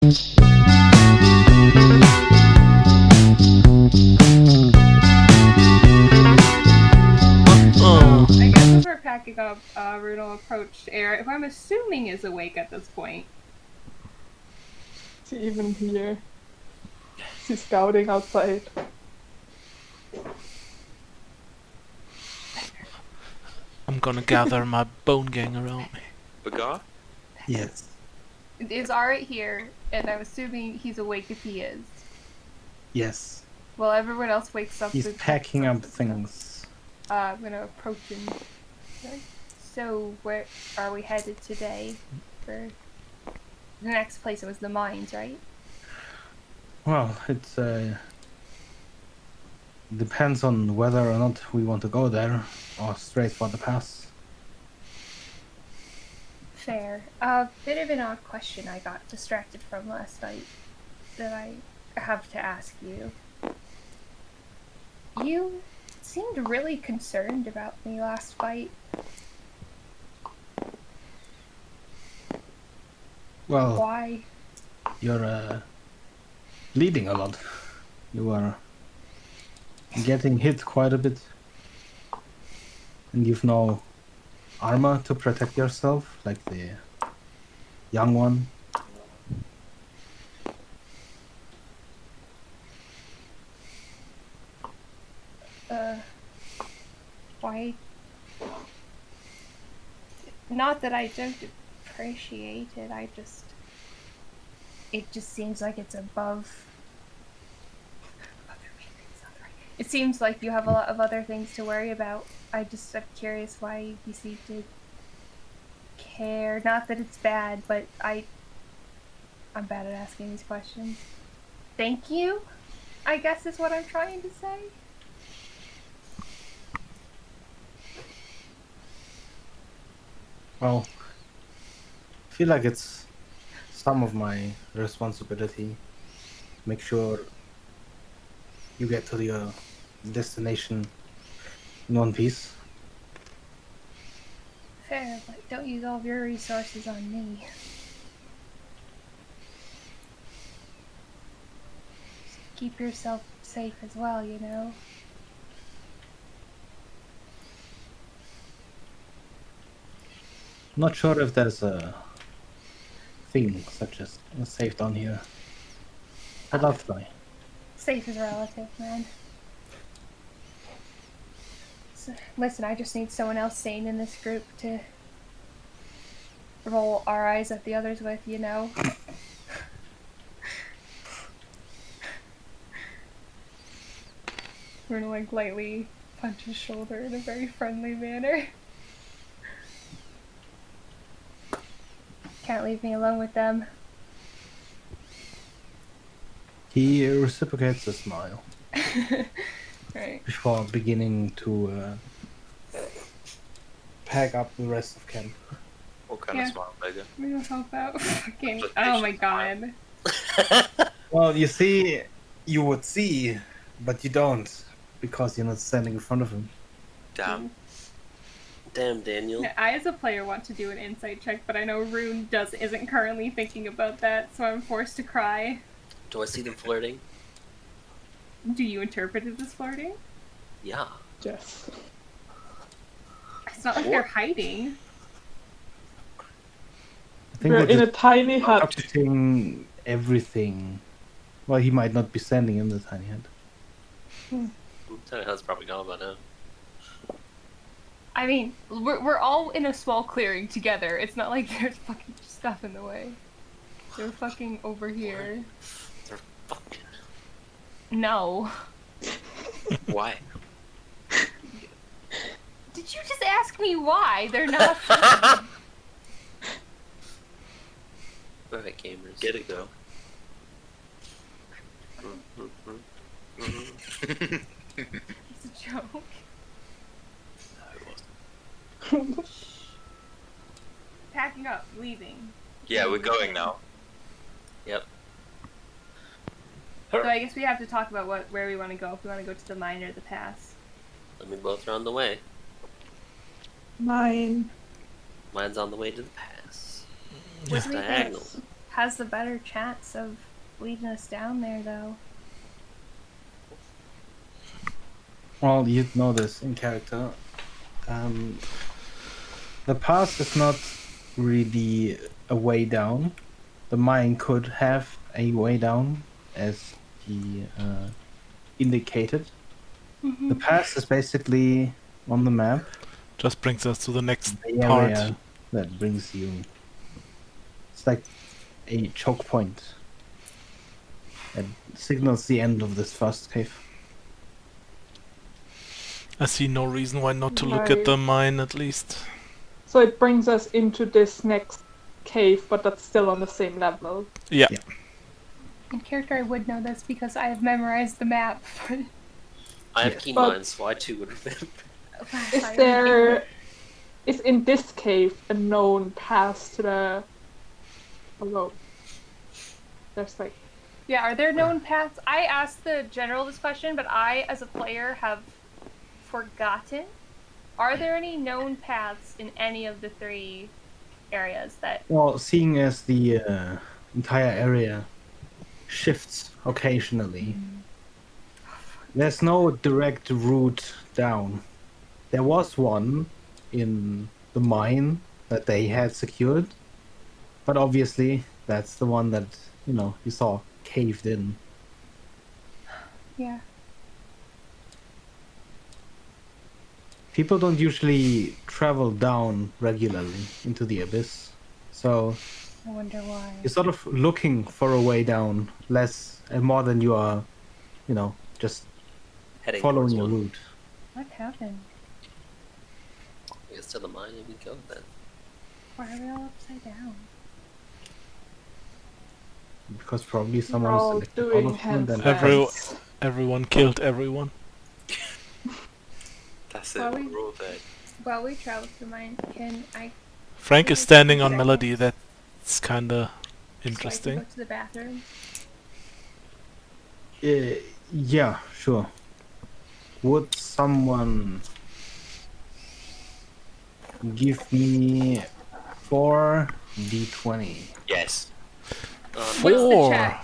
I guess as we're packing up, Rune will approach Air, who I'm assuming is awake at this point. Is he even here? Is he scouting outside? I'm gonna gather my bone gang around me. Bagar? Yes. Is Arit here? And I'm assuming he's awake if he is. Yes. Well, everyone else wakes up. He's with packing up stuff and things. stuff. I'm gonna approach him. So, where are we headed today? For the next place, it was the mines, right? Well, it depends on whether or not we want to go there or straight for the pass. Fair. Bit of an odd question I got distracted from last night that I have to ask you. You seemed really concerned about me last fight. Well, Why? you're bleeding a lot. You are getting hit quite a bit. And you've no armor to protect yourself, like the young one. Why? Not that I don't appreciate it, it just seems like it's above. It seems like you have a lot of other things to worry about. I'm curious why you seem to care. Not that it's bad, but I'm bad at asking these questions. Thank you, I guess is what I'm trying to say. Well, I feel like it's some of my responsibility. Make sure you get to your destination in one piece. Fair, but don't use all of your resources on me. Keep yourself safe as well, you know? Not sure if there's a thing such as safe down here. But I'll try. Safe is relative, man. So, listen, I just need someone else sane in this group to roll our eyes at the others with, you know? We're gonna lightly punch his shoulder in a very friendly manner. Can't leave me alone with them. He reciprocates a smile. Right. Before beginning to pack up the rest of camp. What kind of smile, Megan? We don't help out. Fucking. Oh my god. Well, you see, you would see, but you don't, because you're not standing in front of him. Damn. Damn, Daniel. I, as a player, want to do an insight check, but I know Rune isn't currently thinking about that, so I'm forced to cry. Do I see them flirting? Do you interpret it as flirting? Yeah. Yes. It's not like they're hiding. I think We're in a tiny hut. touching everything. Well, he might not be standing in the tiny hut. Tiny hut's probably gone by now. I mean, we're all in a small clearing together. It's not like there's fucking stuff in the way. They're fucking over here. They're fucking... No. Why? Did you just ask me why? They're not fucking... Perfect gamers. Get it, though. It's a joke. Packing up, leaving. Yeah, we're going now. Yep. So I guess we have to talk about where we want to go. If we want to go to the mine or the pass. Let me both are on the way. Mine. Mine's on the way to the pass. What do we Diagonal. think? has the better chance of leading us down there, though. Well, you'd know this in character. The pass is not really a way down. The mine could have a way down, as he indicated. The pass is basically on the map, Just brings us to the next the part. area that brings you. It's like a choke point. It signals the end of this first cave. I see no reason why not to look at the Right. mine at least. So it brings us into this next cave, but that's still on the same level. Yeah. Yeah. In character, I would know this because I have memorized the map. I have Yes. keen But- minds, so I too would remember. Is in this cave a known pass to the below? There's like Yeah, are there known paths? I asked the general this question, but I, as a player, have forgotten. Are there any known paths in any of the 3 areas that... Well, seeing as the entire area shifts occasionally, there's no direct route down. There was one in the mine that they had secured, but obviously that's the one that, you saw caved in. Yeah. People don't usually travel down regularly into the abyss, so I wonder why. you're sort of looking for a way down, less and more than you are, just Heading following towards your one. route. What happened? I guess to the mine and we go then. Why are we all upside down? Because probably someone all selected all doing of them and then handstands. Everyone killed everyone. That's it. Well, we- We're all dead. While we travel through mine, can I Frank is standing on Melody. That's kinda so I interesting. can go to the bathroom? Yeah, sure. Would someone give me 4d20? Yes. What's the Four. check?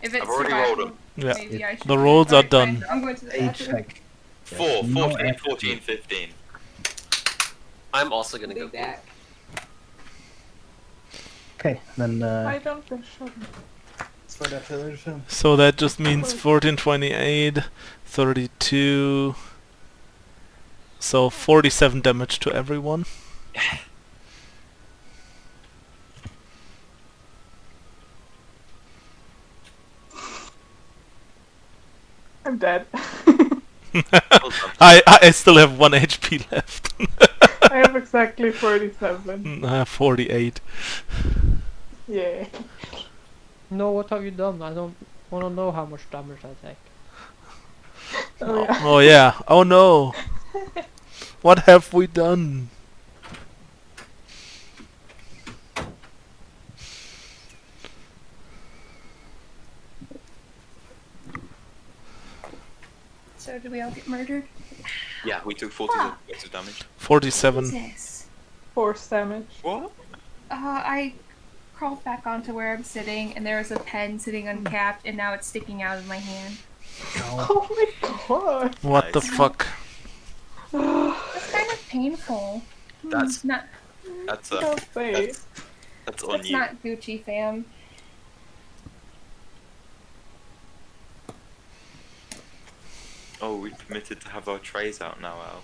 If it's I've already rolled survival, Yeah. maybe I should... The rolls are Alright, fine. done. I'm going to the A bathroom. check. 4, No 14, effort. 14, 15. I'm also gonna go. Big back. Okay, then I don't think so. So that just means 14, 28, 32. So 47 damage to everyone. I'm dead. Well done. I still have 1 HP left. I have exactly 47. 48. Yeah. No, what have you done? I don't want to know how much damage I take. Oh yeah. Oh yeah. Oh no. What have we done? So did we all get murdered? Yeah, we took 40 points of damage. 47. Jesus. Force damage. What? I crawled back onto where I'm sitting, and there was a pen sitting uncapped, and now it's sticking out of my hand. Oh my god. What the Nice. fuck? That's kind of painful. That's Not. that's Don't say. that's on That's you. not Gucci, fam. Oh, we permitted to have our trays out now, Al.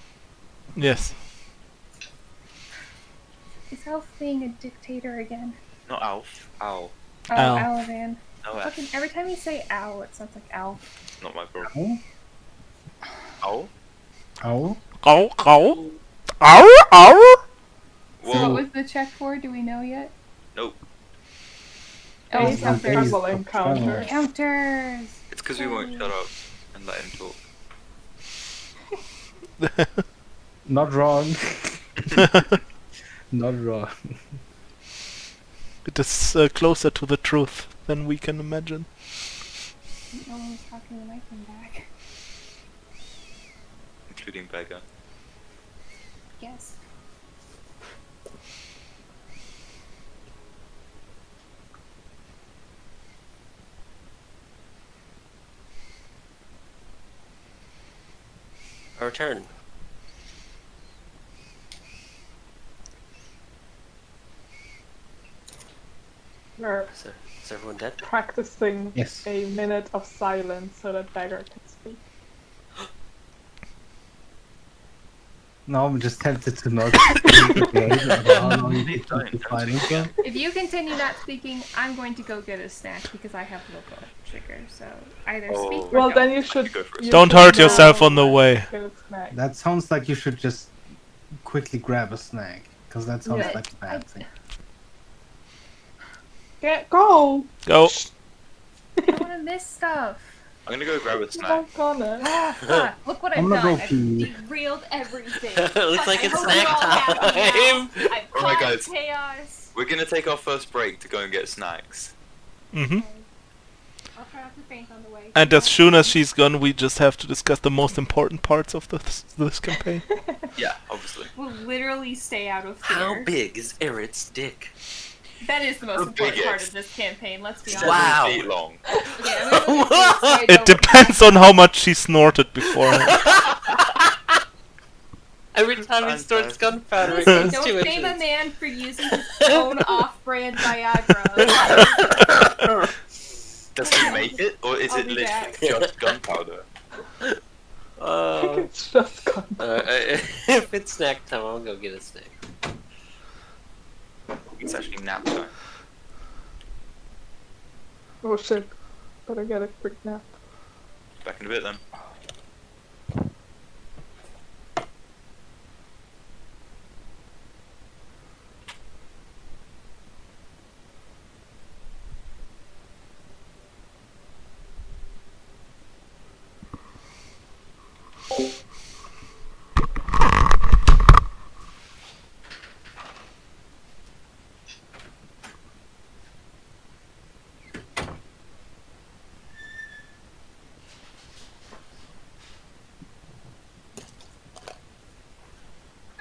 Yes. Is Elf being a dictator again? Not Alf. Al. Oh, Al. Alavan. No, F. Fucking every time you say Al, it sounds like Alf. Not my problem. Ow. Al? Ow. Ow, ow. Ow, ow. So what Whoa. was the check for? Do we know yet? Nope. Oh, Eight counters. trouble encounter. Counters. It's because we won't shut up and let him talk. Not wrong. Not wrong. It is closer to the truth than we can imagine. No one was talking to the mic from back. Including Beggar. Yes. Our turn. We're Is everyone dead? practicing Yes. a minute of silence so that Dagger can speak. No, I'm just tempted to not speak again about how long you Don't, could keep don't fighting speak for. If you continue not speaking, I'm going to go get a snack because I have local sugar. So either speak Oh. or Well, don't. then you should. go for a you Don't should hurt now yourself on the way. get a snack. That sounds like you should just quickly grab a snack, because that sounds Yeah. like a bad thing. Go! Go. I don't want to miss stuff. I'm gonna go grab a I'm snack. not gonna. Ah, fuck. Look what I've I'm gonna done. go I've pee. derailed everything. Looks Fuck, like I it's hope snack you're all happy now. time. I've Alright, caused guys. chaos. We're gonna take our first break to go and get snacks. Mm-hmm. Okay. I'll try not to faint on the way. And as soon as she's gone, we just have to discuss the most important parts of this campaign. Yeah, obviously. We'll literally stay out of fear. How big is Eret's dick? That is the most The important part biggest. of this campaign, let's be honest. 7 Wow. feet long. Okay, I'm gonna look at this so I It don't- depends on how much she snorted beforehand. Every time he snorts gunpowder, it Listen, goes 2 don't shame a inches. man for using his own off-brand Viagra. Does he make it, or is I'll it be literally back. just gunpowder? It's just gone. If it's snack time, I'll go get a snack. It's actually nap time. Oh shit. Better get a quick nap. Back in a bit then.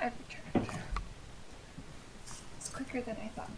I've returned. It's quicker than I thought.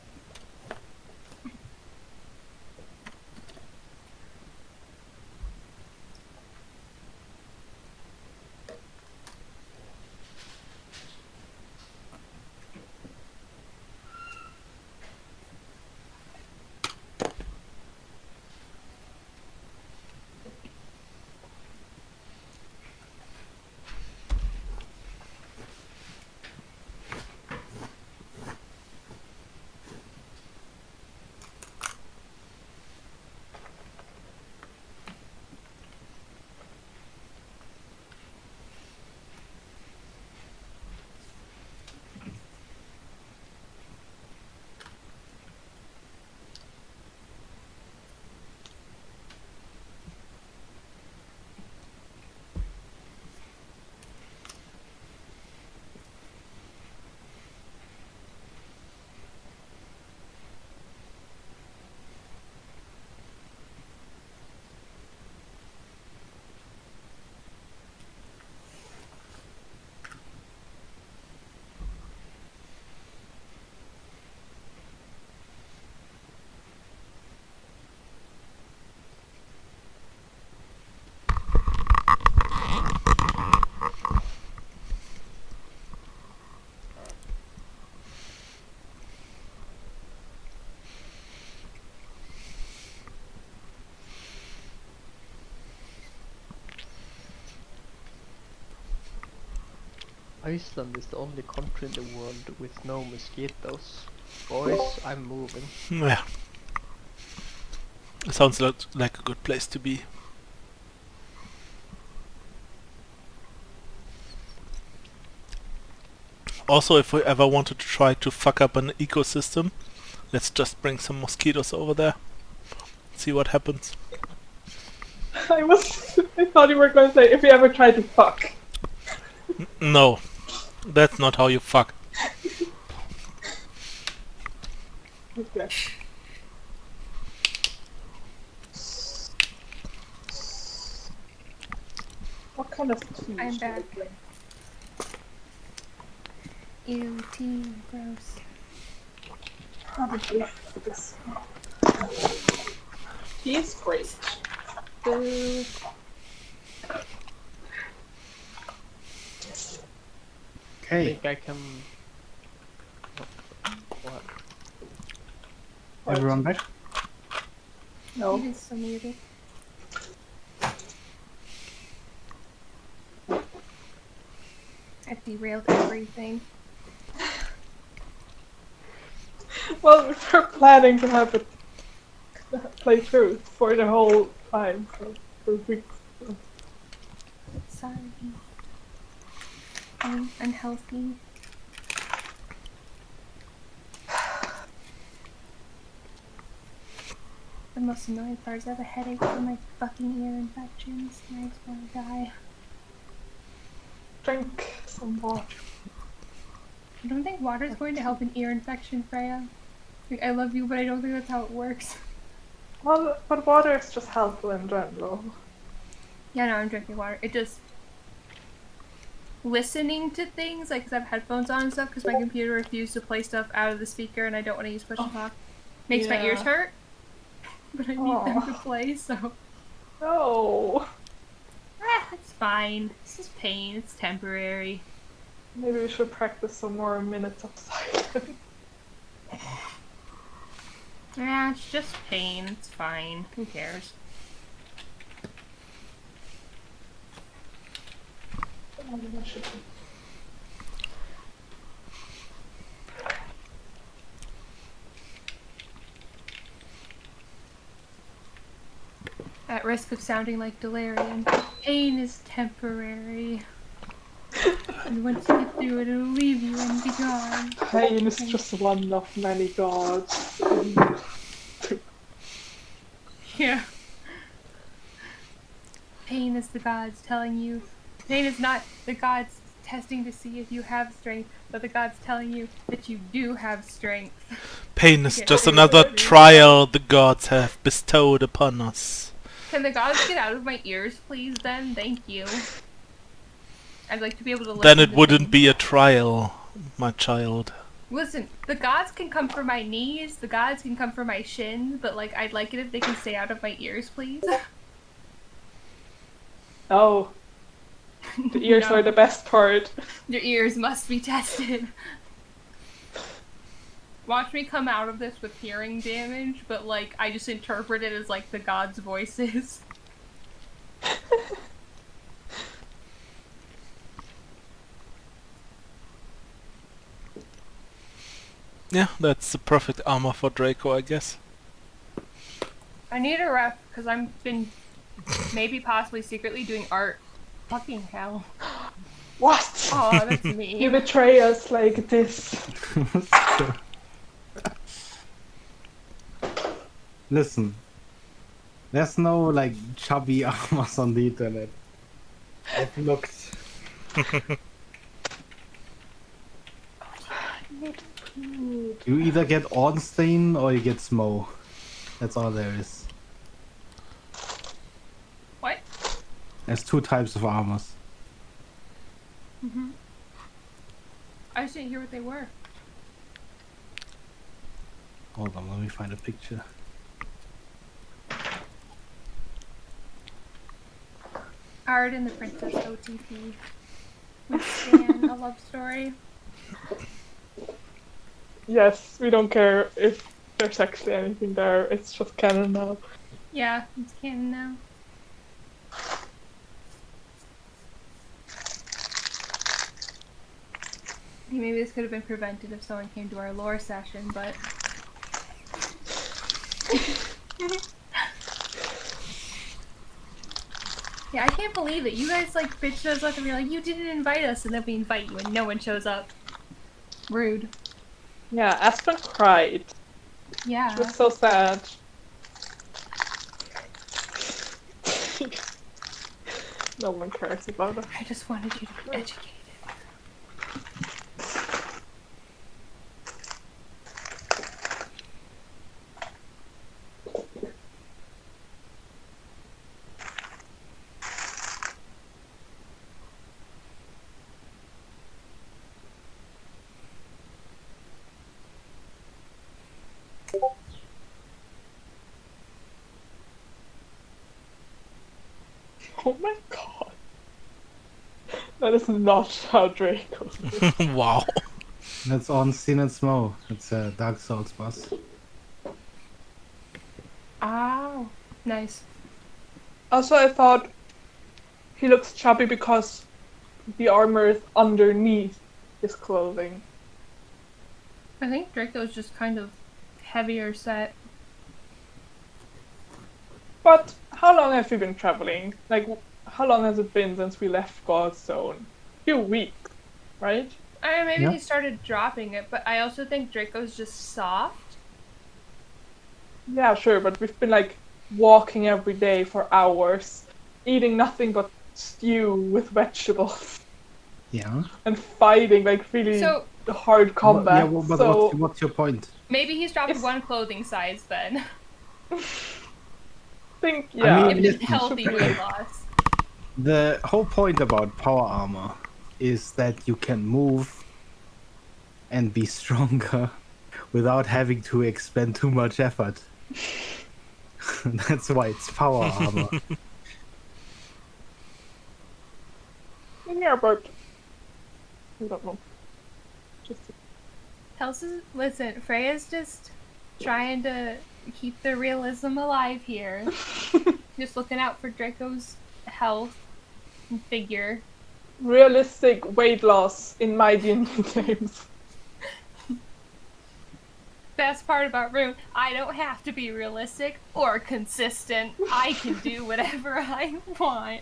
Iceland is the only country in the world with no mosquitoes. Boys, I'm moving. Yeah. Sounds like a good place to be. Also, if we ever wanted to try to fuck up an ecosystem, let's just bring some mosquitoes over there. See what happens. I thought you were going to say if you ever tried to fuck. No, that's not how you fuck. Okay. What kind of tea I'm should I back. drink? Ew, tea, gross. Probably this. Tea is great. I Okay. think I can. What? Everyone back? No. He is so muted. I've derailed everything. Well, we're planning to have it play through for the whole time, so for weeks. Sorry. I'm unhealthy. The most annoying part is I have a headache from my fucking ear infections. And I just want to die. Drink some water. I don't think water is going to help an ear infection, Freya. Like, I love you, but I don't think that's how it works. Well, but water is just helpful in general. Yeah, no, I'm drinking water. It just listening to things, like, because I have headphones on and stuff, because my computer refused to play stuff out of the speaker, and I don't want to use push to talk. Makes my ears Yeah. hurt, but I need them to play, so No. it's fine. This is pain. It's temporary. Maybe we should practice some more minutes of silence. Yeah, it's just pain. It's fine. Who cares? At risk of sounding like Delirium, pain is temporary. And once you get through it, it'll leave you and be gone. Pain is just one of many gods. Yeah. Pain is the gods telling you. Pain is not the gods testing to see if you have strength, but the gods telling you that you do have strength. Pain is Get just through another it. trial the gods have bestowed upon us. Can the gods get out of my ears, please, then? Thank you. I'd like to be able to listen Then it to wouldn't things. be a trial, my child. Listen, the gods can come for my knees, the gods can come for my shins, but, like, I'd like it if they can stay out of my ears, please. Oh, the ears No. are the best part. Your ears must be tested. Watch me come out of this with hearing damage, but, like, I just interpret it as, like, the gods' voices. Yeah, that's the perfect armor for Draco, I guess. I need a ref, because I've been maybe possibly secretly doing art. Fucking hell. What? Oh, that's me. You betray us like this. Listen, there's no like chubby armors on the internet. I've looked. You either get Ornstein or you get Smo. That's all there is. What? There's two types of armors. Mm-hmm. I just didn't hear what they were. Hold on, let me find a picture. Art and the Princess OTP. We stand a love story. Yes, we don't care if there's actually anything there, it's just canon now. Yeah, it's canon now. Maybe this could have been prevented if someone came to our lore session, but... Yeah, I can't believe it. You guys, like, bitch shows up and you're like, you didn't invite us, and then we invite you and no one shows up. Rude. Yeah, Aspen cried. Yeah. She was so sad. No one cares about it. I just wanted you to be educated. Oh my god. That is not how Draco. Wow. That's on Sin and Smo. It's a Dark Souls boss. Oh, nice. Also, I thought he looks chubby because the armor is underneath his clothing. I think Draco's just kind of heavier set. But how long have you been traveling? Like, how long has it been since we left Godstone? A few weeks, right? I mean, maybe Yeah. he started dropping it, but I also think Draco's just soft. Yeah, sure, but we've been like walking every day for hours, eating nothing but stew with vegetables, Yeah. and fighting like really So hard combat. Yeah, but so what's your point? maybe he's dropped It's- one clothing size then. think I yeah. mean, If it's listen, healthy weight loss. The whole point about power armor is that you can move and be stronger without having to expend too much effort. That's why it's power armor. Yeah, but I don't know. Just Listen, Freya's just trying to keep the realism alive here. Just looking out for Draco's health and figure. realistic weight loss in my D&D games. Best part about Rune, I don't have to be realistic or consistent. I can do whatever I want.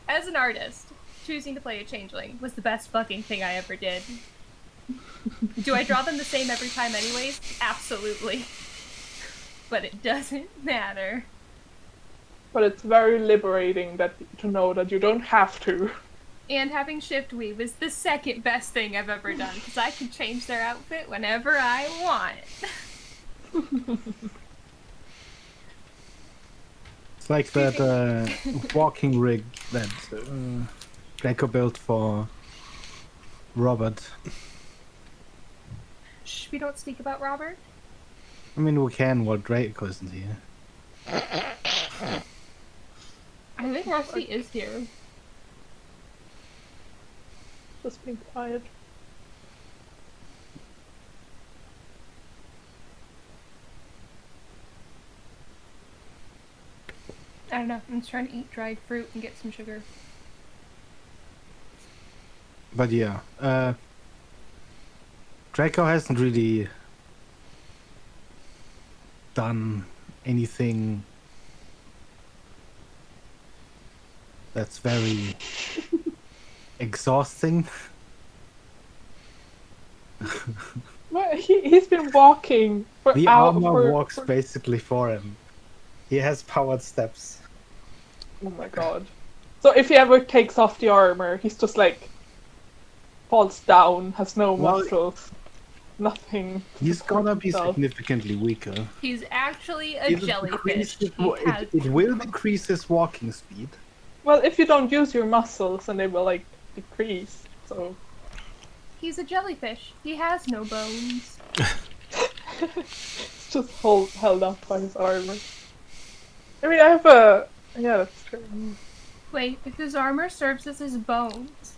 As an artist, choosing to play a changeling was the best fucking thing I ever did. Do I draw them the same every time anyways? Absolutely. But it doesn't matter. But it's very liberating to know that you don't have to. And having shift weave is the second best thing I've ever done, because I can change their outfit whenever I want. It's like that walking rig that Draco built for Robert. Shh, we don't speak about Robert. I mean, we can while Draco isn't here. I think Rusty is here. Just being quiet. I don't know, I'm just trying to eat dried fruit and get some sugar. But yeah, Draco hasn't really done anything that's very exhausting. Well, he's been walking for The hours. armor walks basically for him. He has powered steps. Oh my god. So if he ever takes off the armor, he's just like falls down, has no Well, muscles, nothing. He's gonna be himself. significantly weaker. He's actually a It'll jellyfish. decrease it will decrease his walking speed. Well, if you don't use your muscles, then they will like decrease. So He's a jellyfish. He has no bones. it's just held up by his armor. I mean, I have a yeah, that's true. Wait, if his armor serves as his bones.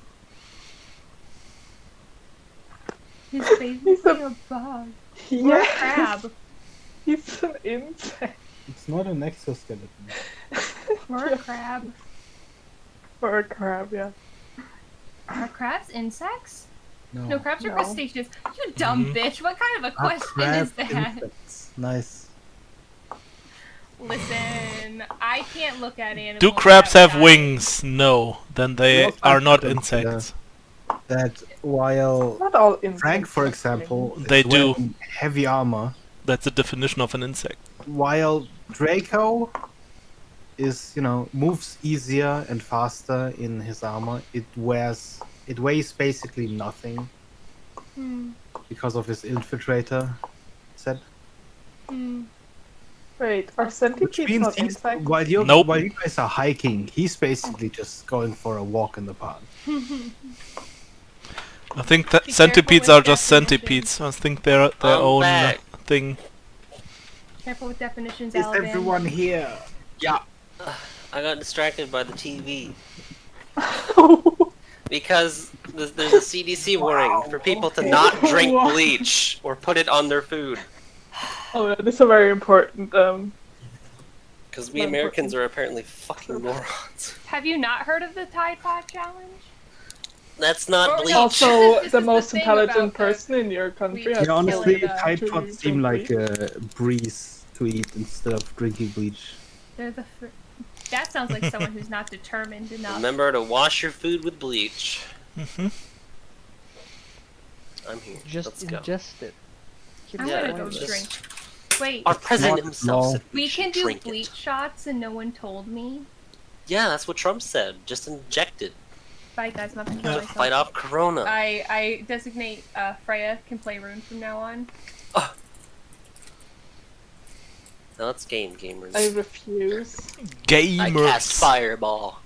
He's basically a bug. Or a Yes, crab. he's an insect It's not an exoskeleton. Or a crab. or a crab. Yeah. Are crabs insects? No. No, crabs are No. crustaceans. You dumb bitch, what kind of a A question crab is that? insects. Nice. Listen, I can't look at animals. Do crabs have outside. wings? No. Then they also are not have to consider insects. That while Not all insects. Frank, for example, They is do. wearing heavy armor, That's the definition of an insect. while Draco is, moves easier and faster in his armor. It weighs basically nothing Hmm. because of his infiltrator set. Hmm. Wait, are Which centipedes means not insects? while you Nope. guys are hiking, he's basically just going for a walk in the park. I think that Be centipedes careful are with just definitions. centipedes. I think they're their I'm own back. thing. Careful with definitions, Is Alabama. everyone here? Yeah. I got distracted by the TV. Because there's a CDC warning for people to not drink Wow. bleach or put it on their food. Oh, this is a very important. Because we Not Americans important. are apparently fucking morons. Have you not heard of the Tide Pod Challenge? That's not Oh, no. bleach. Also, This the is the most thing intelligent about the person in your country bleach has Yeah, honestly, killing, told Tide you Pods to seem drink like bleach. a breeze to eat instead of drinking bleach. They're the. That sounds like someone who's not determined enough. Remember to wash your food with bleach. Mhm. I'm here. Just Let's go. ingest it. Keep I'm Yeah, gonna go just- drink. Wait, Our president Not himself law. said we can do drink bleach it. shots and no one told me. Yeah, that's what Trump said. Just inject it. Bye guys, I'm about to kill To myself. fight off Corona. I designate Freya can play Rune from now on. Now let's game, gamers. I refuse. I cast Gamers. fireball.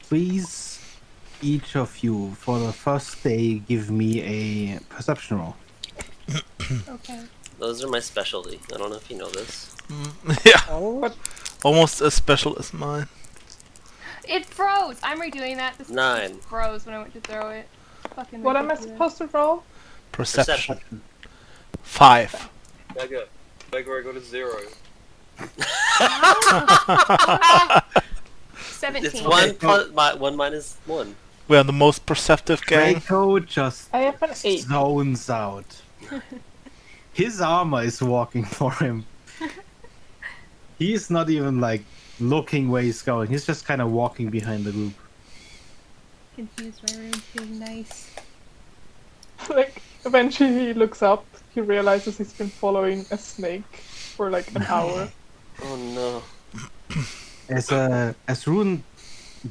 Please, each of you, for the first day, give me a perception roll. Okay. Those are my specialty. I don't know if you know this. Yeah, What? almost as special as mine. It froze! I'm redoing that. This 9. froze when I went to throw it. Fucking What am I ridiculous. supposed to roll? Perception. 5. Beggar, I got a 0. 17. It's 1 plus 1 minus 1. We are the most perceptive gang. Draco just I have an 8. zones out. His armor is walking for him. He's not even like looking where he's going. He's just kind of walking behind the group. Confused my Rune's being nice. Like, eventually he looks up, he realizes he's been following a snake for like an hour. Oh no. As Rune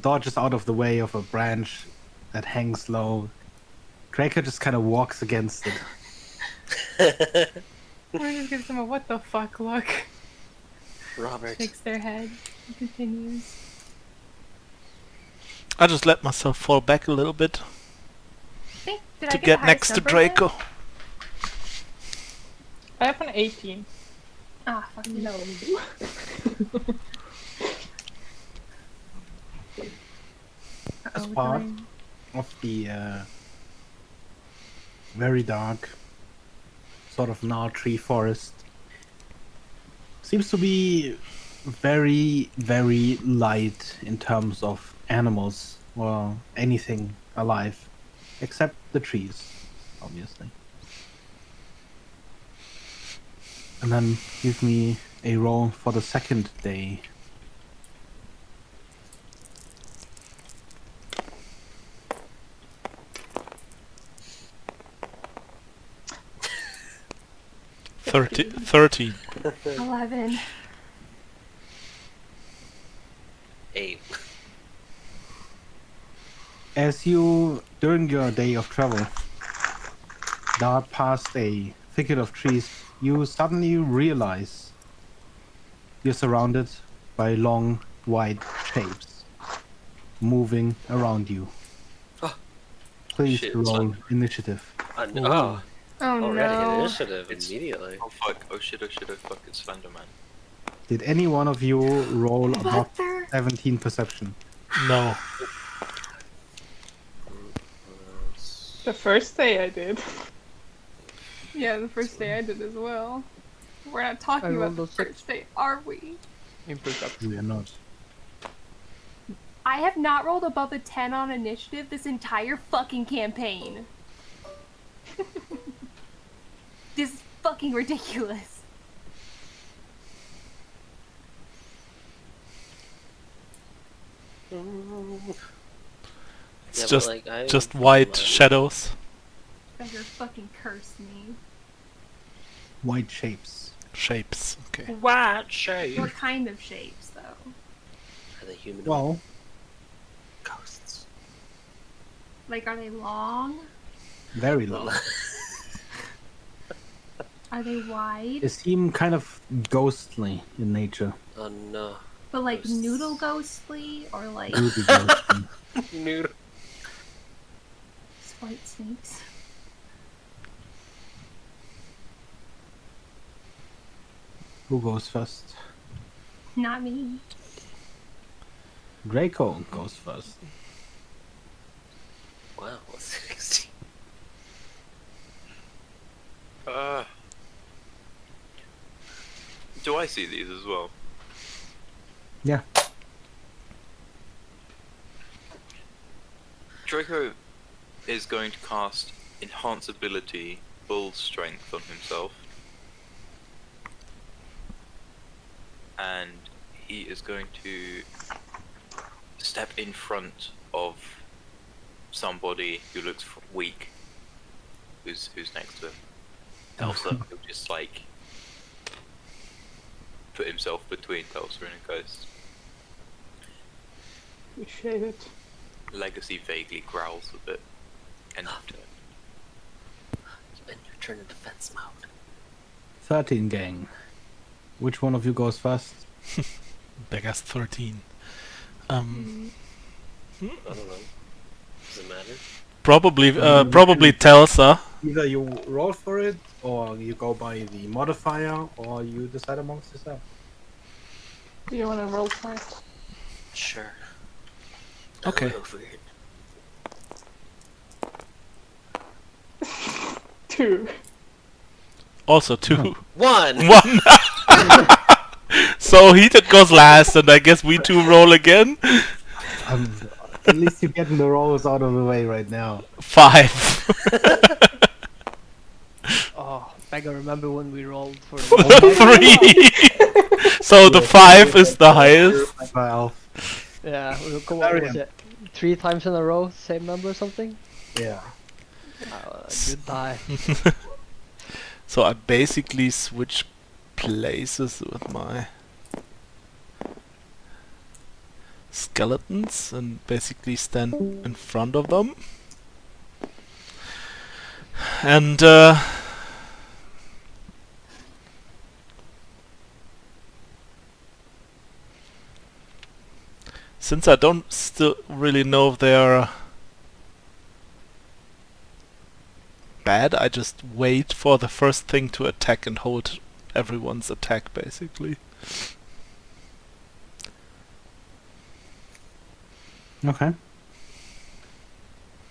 dodges out of the way of a branch that hangs low, Draco just kind of walks against it. Rune just gives them a what the fuck look. Robert. Shakes their head and continues. I just let myself fall back a little bit Did I to get, get the next highest to number then? Draco. I have an 18. Ah, fuck no. As part of the very dark, sort of gnarled tree forest, seems to be very, very light in terms of animals or anything alive, except the trees, obviously. And then give me a roll for the second day. Thirteen. 11. 8. As you, during your day of travel, dart past a thicket of trees, you suddenly realize you're surrounded by long, white shapes moving around you. Oh. Please Shit, roll initiative. Oh, Oh already no. initiative It's- immediately. Oh fuck, oh shit, fuck, it's Slenderman. Did any one of you roll above Mother. 17 perception? No. The first day I did. Yeah, the first day I did as well. We're not talking I about rolled the a 6. first day, are we? In perception. We are not. I have not rolled above a 10 on initiative this entire fucking campaign. This is fucking ridiculous. It's Yeah, but, just like, I- just white shadows. Better fucking curse me. White shapes. Shapes. Okay. White shape. What kind of shapes, though? Are they humanoid? Well, Ghosts. Like, are they long? very long. Are they wide? They seem kind of ghostly in nature. Oh no. But like Ghosts. noodle ghostly? Or like Really ghostly. Noodle. white snakes? Who goes first? Not me. Draco goes first. Wow, 60. Do I see these as well? Yeah. Draco is going to cast Enhance Ability Bull Strength on himself. And he is going to step in front of somebody who looks weak, who's next to him. Telsa, he'll just like put himself between Telsa and a ghost. Appreciate it. Legacy vaguely growls a bit. End of turn. You in your turn in defense mode. 13 gang. Which one of you goes first? Big ass 13. I don't know. Does it matter? Probably Telsa. Either you roll for it, or you go by the modifier, or you decide amongst yourself. Do you want to roll for it? Sure. Okay. I'll go for it. 2. Also 2. 1! 1. So he goes last, and I guess we two roll again. At least you're getting the rolls out of the way right now. 5. Oh, Beggar, remember when we rolled for 3. So the 5 is the highest. Yeah, come on, was it 3 times in a row, same number or something? Yeah. Good die. So I basically switch places with my skeletons and basically stand in front of them. And since I don't still really know if they are bad, I just wait for the first thing to attack and hold everyone's attack basically. Okay.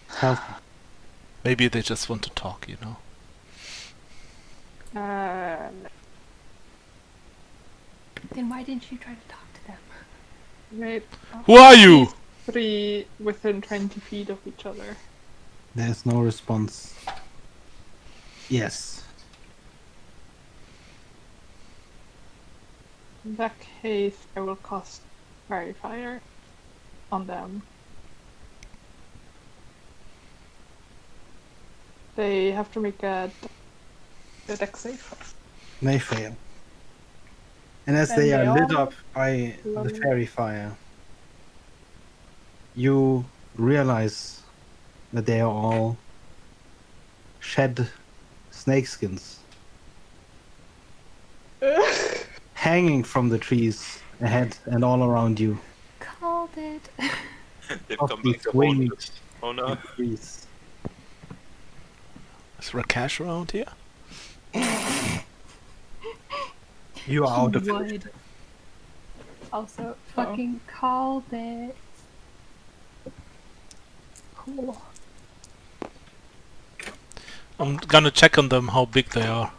Healthy. Maybe they just want to talk, you know. Then why didn't you try to talk to them? Wait. Who are you? 3 within 20 feet of each other. There's no response. Yes. In that case, I will cast Fairy Fire on them. They have to make a dex save. They fail. And as And they they are lit all up by the love- fairy fire, you realize that they are all shed snakeskins hanging from the trees ahead and all around you. Called it. They've Of come these back to haunt winged us. Oh no. trees. Is Rakesh around here? You are out of Would. initiative. Also, fucking called it. Cool. I'm gonna check on them how big they are.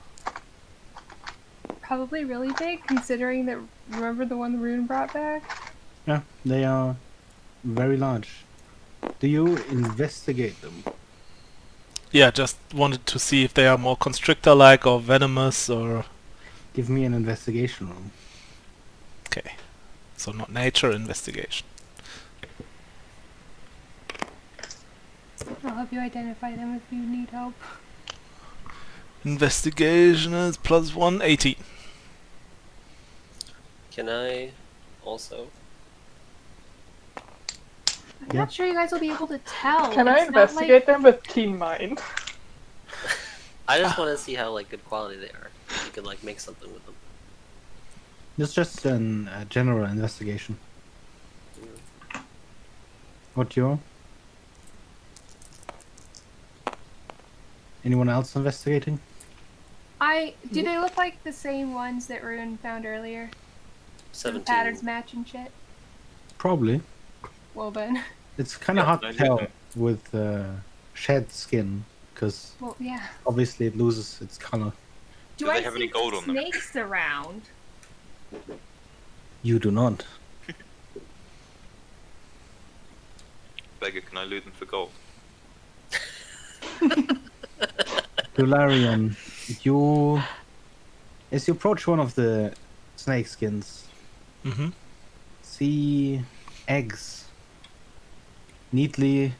Probably really big, considering that. Remember the one the Rune brought back? Yeah, they are very large. Do you investigate them? Yeah, just wanted to see if they are more constrictor-like or venomous or... Give me an investigation roll. Okay. So not nature, investigation. I'll help you identify them if you need help. Investigation is +1, 18. Can I also? I'm not sure you guys will be able to tell. Can I It's not investigate them with Keen Mind? I just want to see how like good quality they are. You could like make something with them. It's just a general investigation. What you? Anyone else investigating? Do they look like the same ones that Rune found earlier? The 17. patterns match and shit. Probably. Well then. It's kind of Yeah, hard can I to loot tell them? with shed skin because Well, yeah. obviously it loses its color. Do Do I they have see any gold on them? snakes around? You do not. Beggar, can I loot them for gold? Dularian, you as you approach one of the snake skins, Mm-hmm. see eggs neatly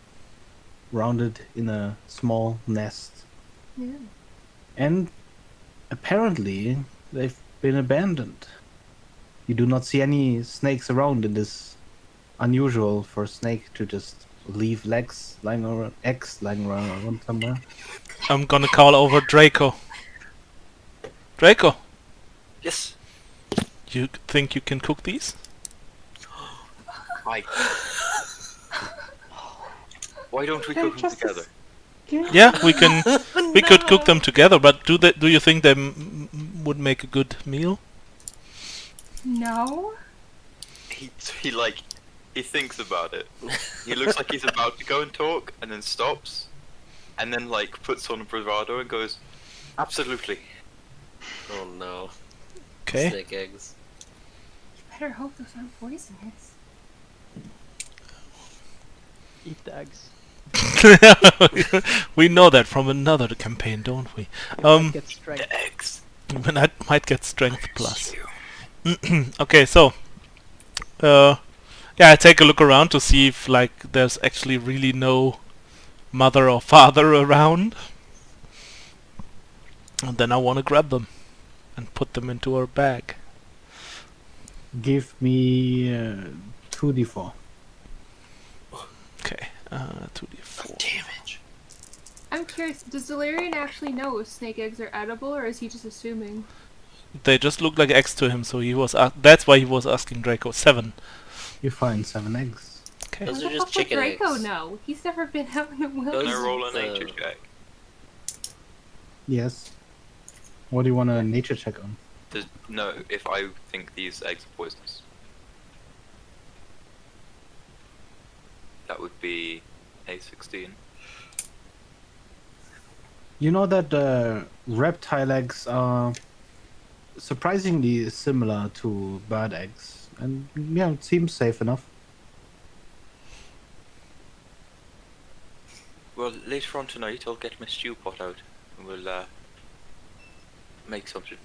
rounded in a small nest. Yeah. And apparently they've been abandoned. You do not see any snakes around. It is unusual for a snake to just leave eggs lying around somewhere. I'm gonna call over Draco. Draco, Yes. you think you can cook these? I. Why don't we They're cook them just together? Yeah, we can. We could cook them together, but do you think they would make a good meal? No. He like he thinks about it. He looks like he's about to go and talk, and then stops, and then like puts on bravado and goes, "Absolutely." Oh no. Okay. Snake eggs. Better hope those aren't poisonous. Eat the eggs. We know that from another campaign, don't we? Get The strength. eggs. I might get strength plus. You. Okay, so yeah, I take a look around to see if like there's actually really no mother or father around, and then I want to grab them and put them into our bag. Give me 2d4. Okay, 2d4. Damage. I'm curious, does Delirian actually know if snake eggs are edible, or is he just assuming? They just look like eggs to him, so he was. That's why he was asking Draco. 7. You find 7 eggs. Okay. Those How are the just fuck would chicken Draco eggs. know? He's never been out in the Can wilderness. I roll a the- nature check? Yes. What do you want a nature check on? No, if I think these eggs are poisonous. That would be a 16. You know that reptile eggs are surprisingly similar to bird eggs, and yeah, it seems safe enough. Well, later on tonight, I'll get my stew pot out, and we'll make something.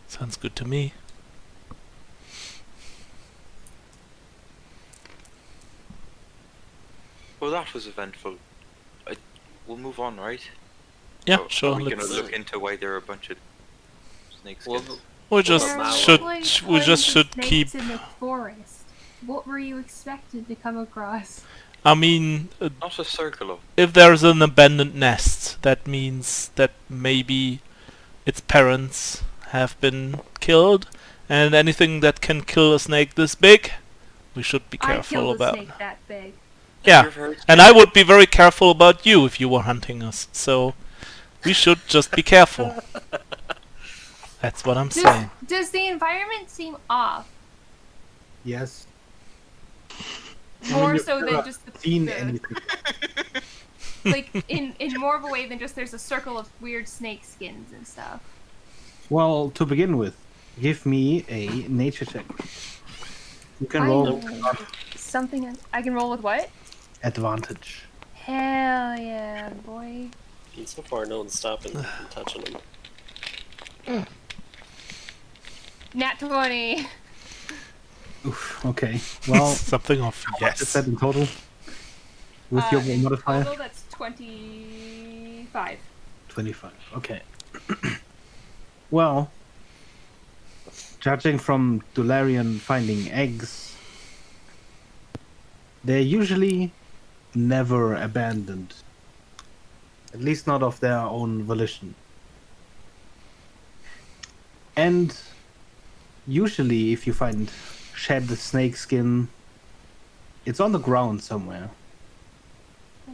Sounds good to me. Well, that was eventful. We'll move on, right? Yeah, Or sure. Are we gonna Let's. look into why there are a bunch of snake Well, skins? We just There are should. probably We just tons of should snakes keep. in the forest. What were you expected to come across? I mean, Not a circle of. if there's an abandoned nest, that means that maybe its parents have been killed, and anything that can kill a snake this big, we should be I careful killed a about. snake that big. Yeah, Have you ever heard and I would be very careful about you if you were hunting us. So we should just be careful. That's what I'm saying. Does the environment seem off? Yes. More you've so than never just the, Seen the anything? like in more of a way than just there's a circle of weird snake skins and stuff. Well, to begin with, give me a nature check. You can I roll know. Something I can roll with what? advantage. Hell yeah, boy. And so far, no one's stopping from touching them. Nat 20. Oof, okay. Well, Something of what's yes. that in total? With your In modifier? total, that's 25. 25. Okay. Well, judging from Dularian finding eggs, they're usually never abandoned. At least not of their own volition. And usually, if you find shed snake skin, it's on the ground somewhere.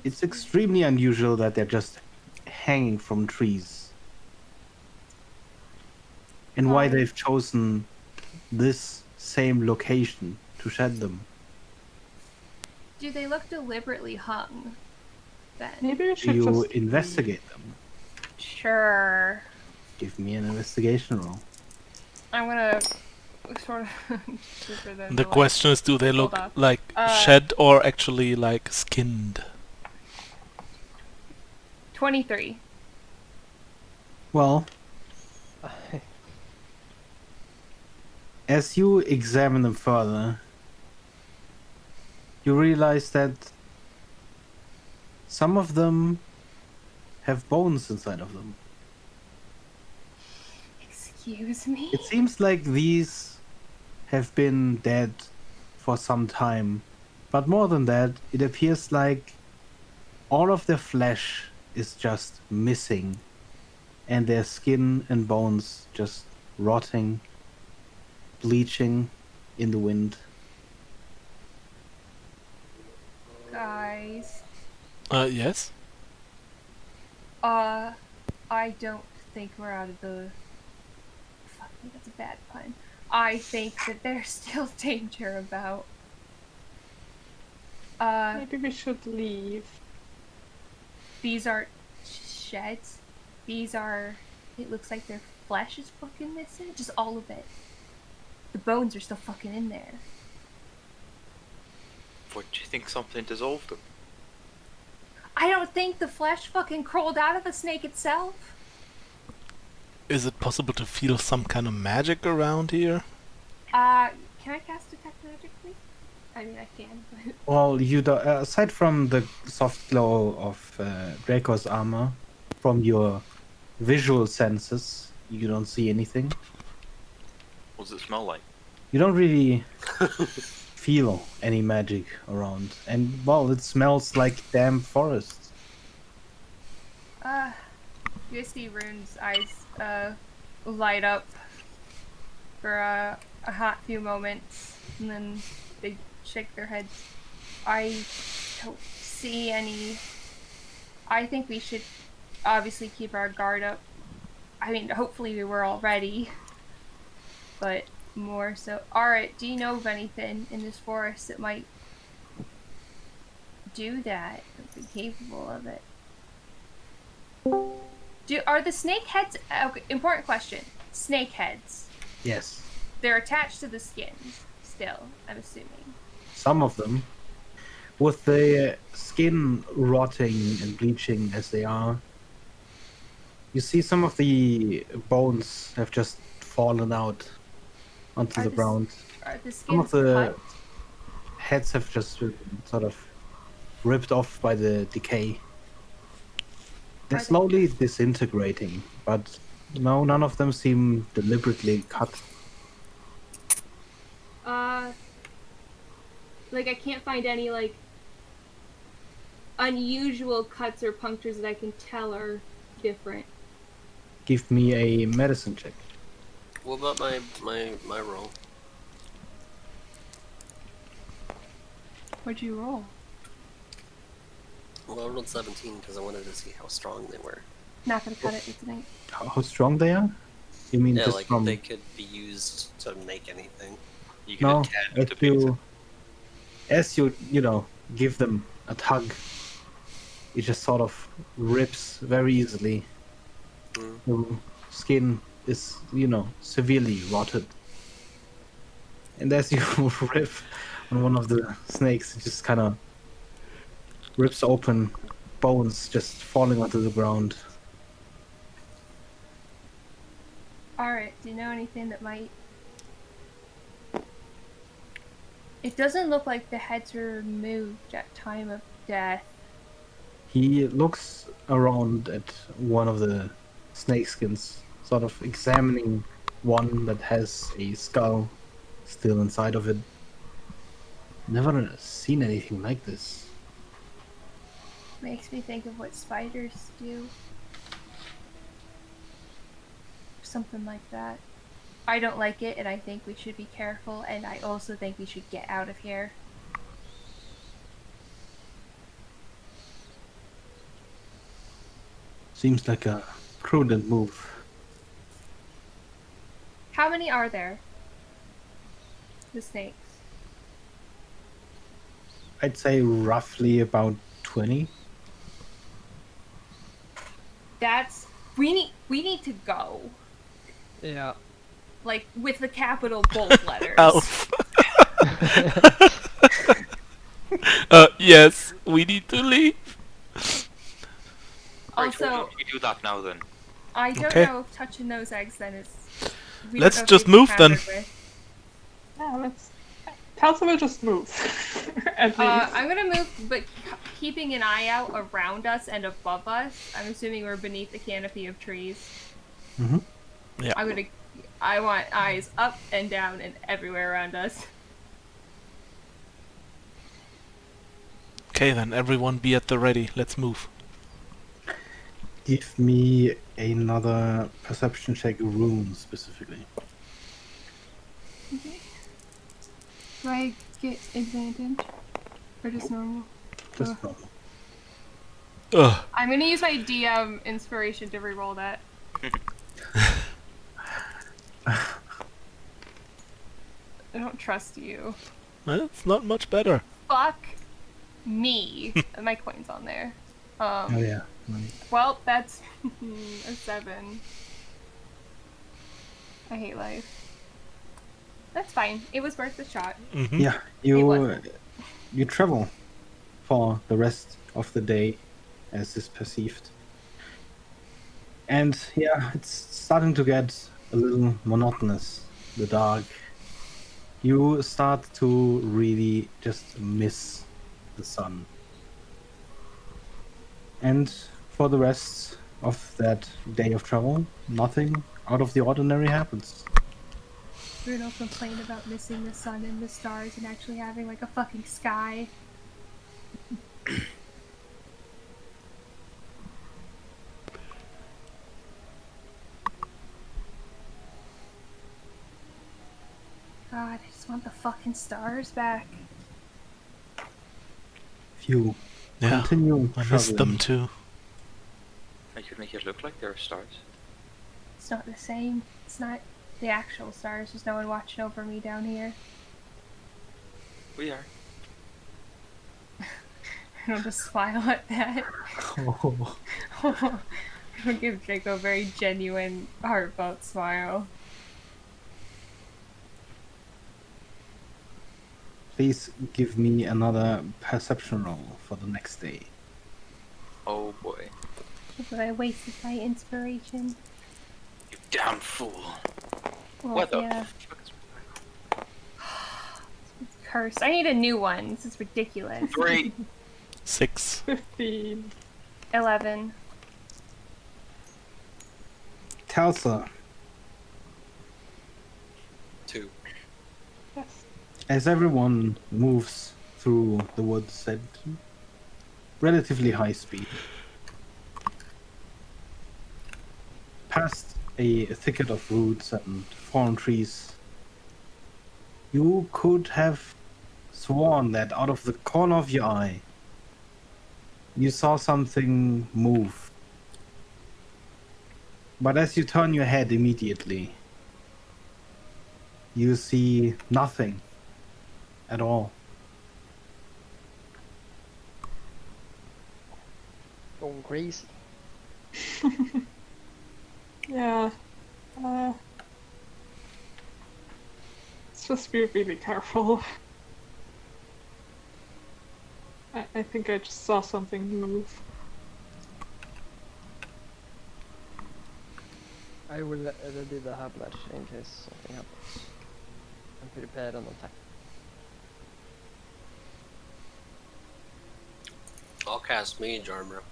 It's extremely unusual that they're just hanging from trees. And why they've chosen this same location to shed them, Do they look deliberately hung? Then. Maybe we Do should you just investigate them? Sure. Give me an investigation roll. I'm gonna sort of for them The to, question is, do they hold look up. like shed or actually like skinned? 23. Well, as you examine them further, you realize that some of them have bones inside of them. Excuse me? It seems like these have been dead for some time, but more than that, it appears like all of their flesh is just missing, and their skin and bones just rotting, bleaching in the wind. Guys. Yes? I don't think we're out of the... Fuck me, that's a bad pun. I think that there's still danger about. maybe we should leave. These aren't sheds. These are... It looks like their flesh is fucking missing. Just all of it. The bones are still fucking in there. What, do you think something dissolved them? I don't think the flesh fucking crawled out of the snake itself. Is it possible to feel some kind of magic around here? Can I cast Detect Magic, please? I mean, I can, but... Well, you do, aside from the soft glow of Draco's armor, from your visual senses, you don't see anything. What does it smell like? You don't really feel any magic around, and well, it smells like damp forest. You see Rune's eyes, light up for a hot few moments, and then they shake their heads. I don't see any... I think we should obviously keep our guard up. I mean, hopefully we were all ready, but more so... Alright, do you know of anything in this forest that might do that, or be capable of it? Are the snake heads... Okay, important question. Snake heads. Yes, They're attached to the skins, still, I'm assuming. some of them. With the skin rotting and bleaching as they are, you see some of the bones have just fallen out onto the ground. Are the Some of skins the cut? heads have just been sort of ripped off by the decay. They're Are they- slowly disintegrating, but no, none of them seem deliberately cut. Like, I can't find any, like, unusual cuts or punctures that I can tell are different. Give me a medicine check. What about my roll? What'd you roll? Well, I rolled 17 because I wanted to see how strong they were. Not gonna cut it tonight. How strong they are? You mean Yeah, just like from... they could be used to make anything. You can No, attempt as to beat it. you give them a tug, it just sort of rips very easily. Mm. The skin is, severely rotted. And as you rip on one of the snakes, it just kind of rips open, bones just falling onto the ground. Alright, do you know anything that might... It doesn't look like the heads were removed at time of death. He looks around at one of the snakeskins, sort of examining one that has a skull still inside of it. Never seen anything like this. Makes me think of what spiders do. Something like that. I don't like it, and I think we should be careful, and I also think we should get out of here. Seems like a prudent move. How many are there? The snakes. I'd say roughly about 20. That's we need to go. Yeah. Like with the capital bold letters. Alf. Yes, we need to leave. Right, Also, why don't you do that now then? I don't Okay. know if touching those eggs then is. We Let's don't know if just they've move then. tampered with. Yeah, let's. Talsa will just move and leave. I'm gonna move, but keeping an eye out around us and above us. I'm assuming we're beneath the canopy of trees. Mm-hmm. Yeah. I want eyes up and down and everywhere around us. Okay, then everyone be at the ready. Let's move. Give me another perception check, room specifically. Do I get advantage? Or just normal? Just normal. Ugh. I'm gonna use my DM inspiration to reroll that. I don't trust you. It's not much better. Fuck me. My coin's on there. Oh yeah. Right. Well, that's a 7. I hate life. That's fine. It was worth the shot. Mhm. Yeah, you travel for the rest of the day as is perceived. And yeah, it's starting to get a little monotonous, the dark. You start to really just miss the sun. And for the rest of that day of travel, nothing out of the ordinary happens. Bruno complained about missing the sun and the stars and actually having like a fucking sky. God, I just want the fucking stars back. If you Yeah, continue I missed them traveling, too. I could make it look like there are stars. It's not the same. It's not the actual stars. There's no one watching over me down here. We are. I don't just smile at that. I don't give Draco a very genuine, heartfelt smile. please give me another perception roll for the next day. Oh boy. But I wasted my inspiration. You damn fool. Well, What the yeah. fuck is It's cursed. I need a new one. This is ridiculous. 3. 6. 15. 11. Talsa, 2. Yes. as everyone moves through the woods at relatively high speed, past a thicket of roots and fallen trees, you could have sworn that out of the corner of your eye, you saw something move. But as you turn your head immediately, you see nothing at all. Going crazy. Yeah. Let's just be really careful. I think I just saw something move. I will ready the hablash in case something happens. I'm prepared on attack. I'll cast Mage Armor.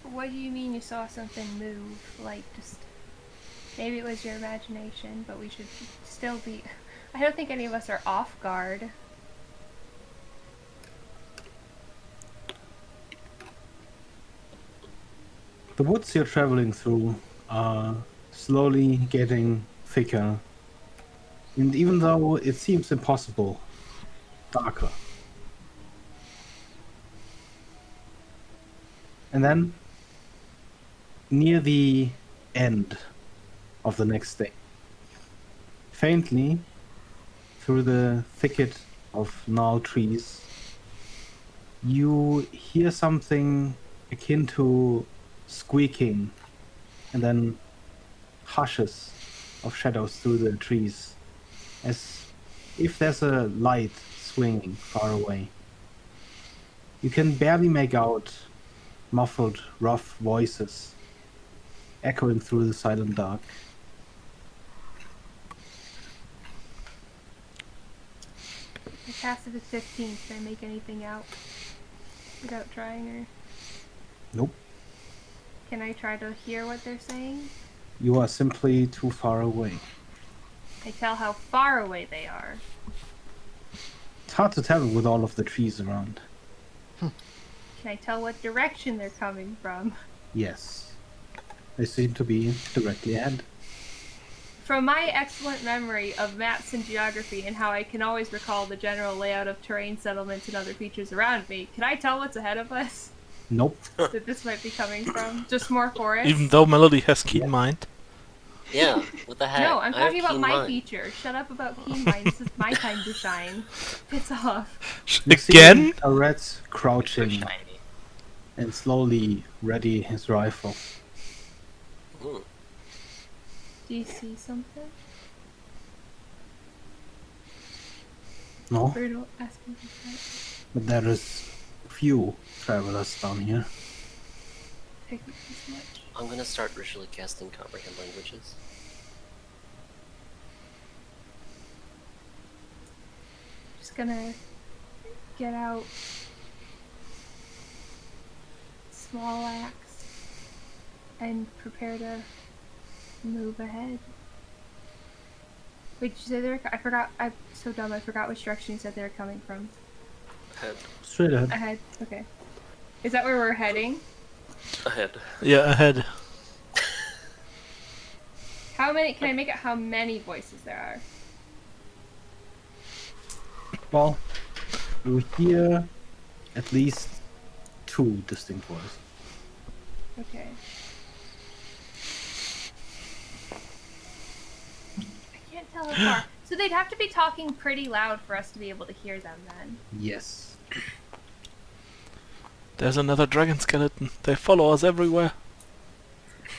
What do you mean you saw something move? Like, just... Maybe it was your imagination, but we should still be... I don't think any of us are off guard. The woods you're traveling through are slowly getting thicker, and even though it seems impossible, darker. And then, near the end of the next day, faintly through the thicket of gnarled trees, you hear something akin to squeaking and then hushes of shadows through the trees, as if there's a light swinging far away. You can barely make out muffled, rough voices echoing through the silent dark. I casted at 15. Can I make anything out without trying, or Nope. can I try to hear what they're saying? You are simply too far away. I tell how far away they are. It's hard to tell with all of the trees around. Can I tell what direction they're coming from? Yes. They seem to be directly ahead. From my excellent memory of maps and geography and how I can always recall the general layout of terrain, settlements, and other features around me, can I tell what's ahead of us Nope. that this might be coming from? Just more forest? Even though Melody has keen mind. Yeah, what the heck? No, I'm I have talking about keen my mind. feature. Shut up about keen mind. This is my time to shine. Piss off. You see Again? a rat So crouching shiny. and slowly ready his rifle. Hmm. Do you see something? No, Brutal, ask me this. but there is few travelers down here. Pick this much. I'm gonna start ritually casting comprehend languages. Just gonna get out small axe and prepare to move ahead. Wait, did you say they were? I forgot. I'm so dumb. I forgot which direction you said they were coming from. Ahead. Straight ahead. Ahead. Okay. Is that where we're heading? Ahead. Yeah, ahead. How many? Can I make it how many voices there are? Well, you hear at least two distinct voices. Okay. I can't tell how far. So they'd have to be talking pretty loud for us to be able to hear them then. Yes. There's another dragon skeleton. They follow us everywhere. God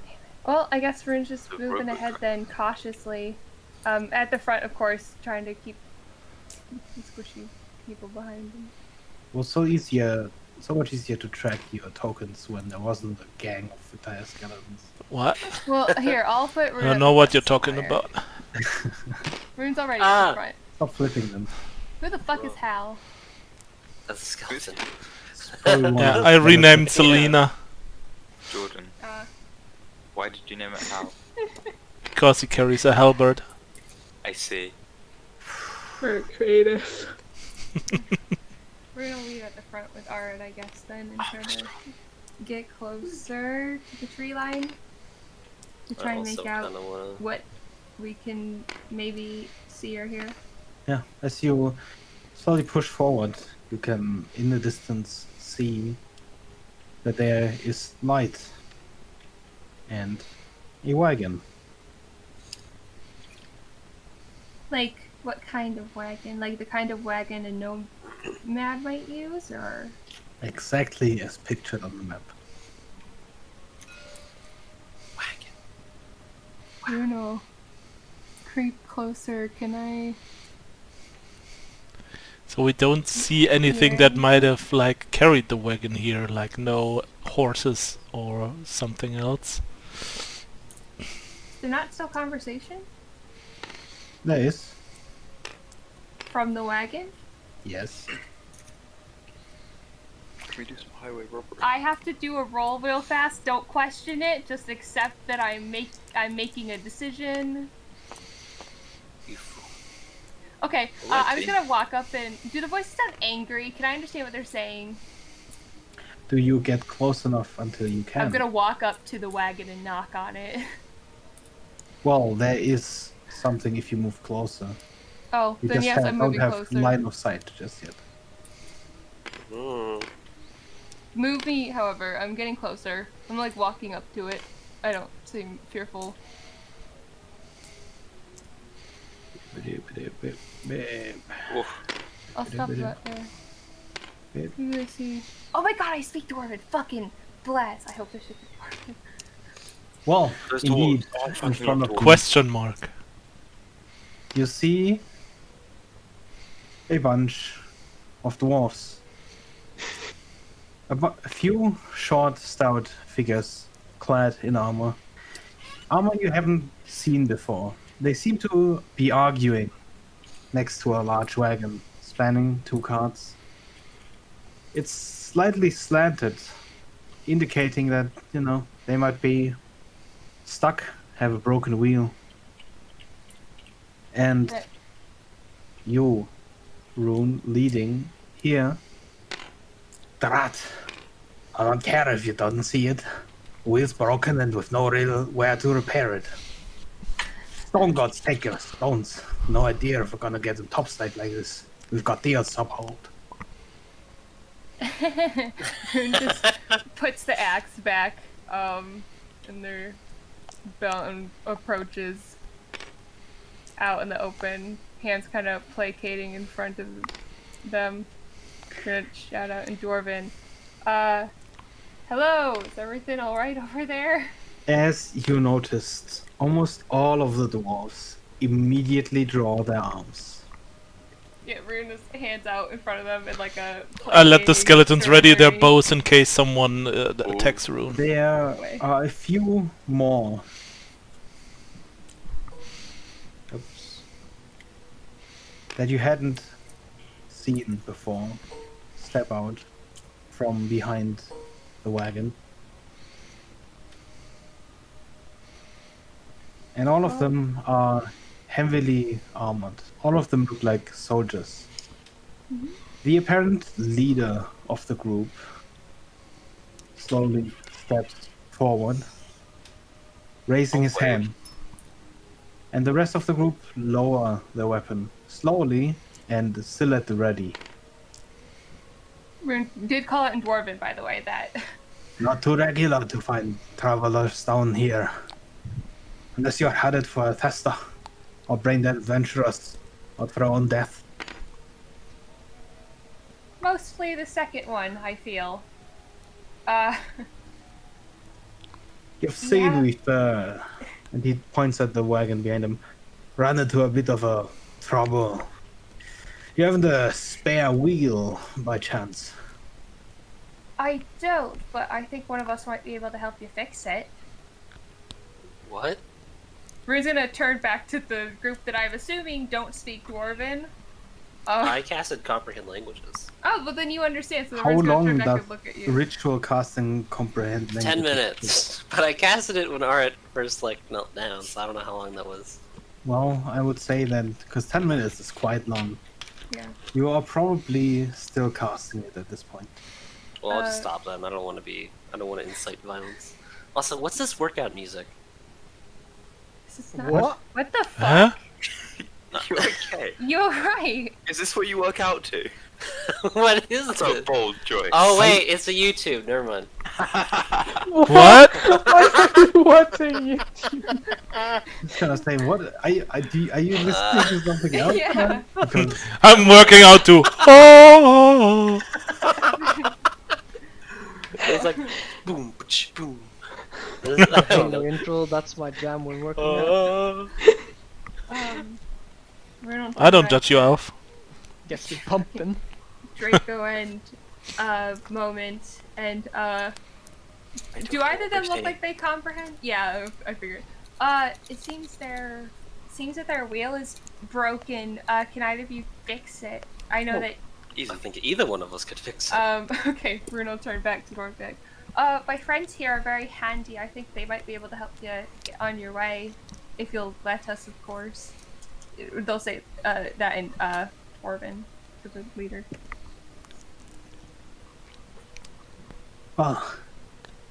damn it. Well, I guess we're just The moving robot ahead then cautiously. At the front, of course, trying to keep the squishy people behind them. It was so much easier to track your tokens when there wasn't a gang of entire skeletons. What? Well, here, I'll put Rune I at don't know the what front you're talking somewhere. about. Rune's already at Ah. the front. Stop flipping them. Who the fuck is Hal? That's a skeleton. It's probably one Yeah, of the I renamed Yeah. Selena Jordan, why did you name it Hal? because he carries a halberd. I see. Very creative. We're gonna leave at the front with Art, I guess, then, and try to get closer to the tree line to try I and also make out kinda wanna... what we can maybe see or hear. Yeah, as you slowly push forward, you can, in the distance, see that there is light and a wagon. Like, what kind of wagon? Like the kind of wagon a nomad might use, or? Exactly as pictured on the map. Wagon. Bruno, creep closer. Can I? So we don't see anything that might have like carried the wagon here, like no horses or something else. They're not still conversation There is. from the wagon. Yes. Can we do some highway robbery? I have to do a roll real fast. Don't question it. Just accept that I'm making a decision. You fool. Okay, Alright, I'm just team. gonna walk up and... Do the voices sound angry? Can I understand what they're saying? Do you get close enough until you can? I'm gonna walk up to the wagon and knock on it. Well, there is something if you move closer. Oh, You then just yes, I'm don't moving have closer. line of sight just yet. Mm. Move me, however. I'm getting closer. I'm like walking up to it. I don't seem fearful. Oof. I'll stop that there. You guys see? Oh my god, I speak Dwarven. Fucking bless. I hope this shit is Dwarven. Well, Those indeed, dwarves. Oh, in fucking front love of dwarves. Question mark. you see a bunch of dwarfs. A few short, stout figures clad in armor. Armor you haven't seen before. They seem to be arguing next to a large wagon spanning 2 carts. It's slightly slanted, indicating that, they might be stuck, have a broken wheel. And Right. you, Rune, leading here. Drat, I don't care if you don't see it. Wheel's broken and with no real where to repair it. Stone gods take your stones. No idea if we're gonna get them topside like this. We've got deals to uphold. Rune just puts the axe back, and their belt and approaches out in the open, hands kind of placating in front of them. Gonna shout out in Dwarven. Hello, is everything alright over there? As you noticed, almost all of the dwarves immediately draw their arms. Yeah, Rune just hands out in front of them in like a I let the placating skeletons ready their surrendering bows in case someone attacks Rune. There way. are a few more. Oops. That you hadn't seen before step out from behind the wagon. And all of them are heavily armored. All of them look like soldiers. The apparent leader of the group slowly steps forward, raising his hand. And the rest of the group lower their weapon slowly and still at the ready. Rune did call it in Dwarven, by the way, that. Not too regular to find travelers down here. Unless you're headed for a tester, or brain adventurers, or for your own death. Mostly the second one, I feel. You've seen Yeah. we've, and he points at the wagon behind him, run into a bit of a trouble. You haven't a spare wheel, by chance? I don't, but I think one of us might be able to help you fix it. What? Rune's gonna turn back to the group that I'm assuming don't speak Dwarven. I casted comprehend languages. Oh, but then you understand, so the How Rune's gonna long turn back does and look at you. ritual casting comprehend 10 languages? minutes. But I casted it when Arit first knelt down, so I don't know how long that was. Well, I would say that, because 10 minutes is quite long. Yeah. You are probably still casting it at this point. Well, I'll just stop them. I don't want to incite violence. Also, what's this workout music? This is not. What? What the fuck? Huh? You okay? You're right. Is this what you work out to? What is That's a this? bold choice. Oh wait, it's a YouTube. Never mind. What? Why are you watching you? I was gonna say, what? Are you listening to something else? Yeah. man? Because I'm working out too. Oh. It's like boom, boom. I That's don't the know. intro, that's my jam when working out. Rune I don't back judge you, to Alf. Gets me pumping. Draco and Moment and do either of them look like they comprehend? Yeah, I figured. It seems that their wheel is broken. Can either of you fix it? I know that. I think either one of us could fix it. Okay, Bruno turned back to Dorvik. My friends here are very handy. I think they might be able to help you get on your way, if you'll let us, of course. They'll say that in Orvin to the leader. well,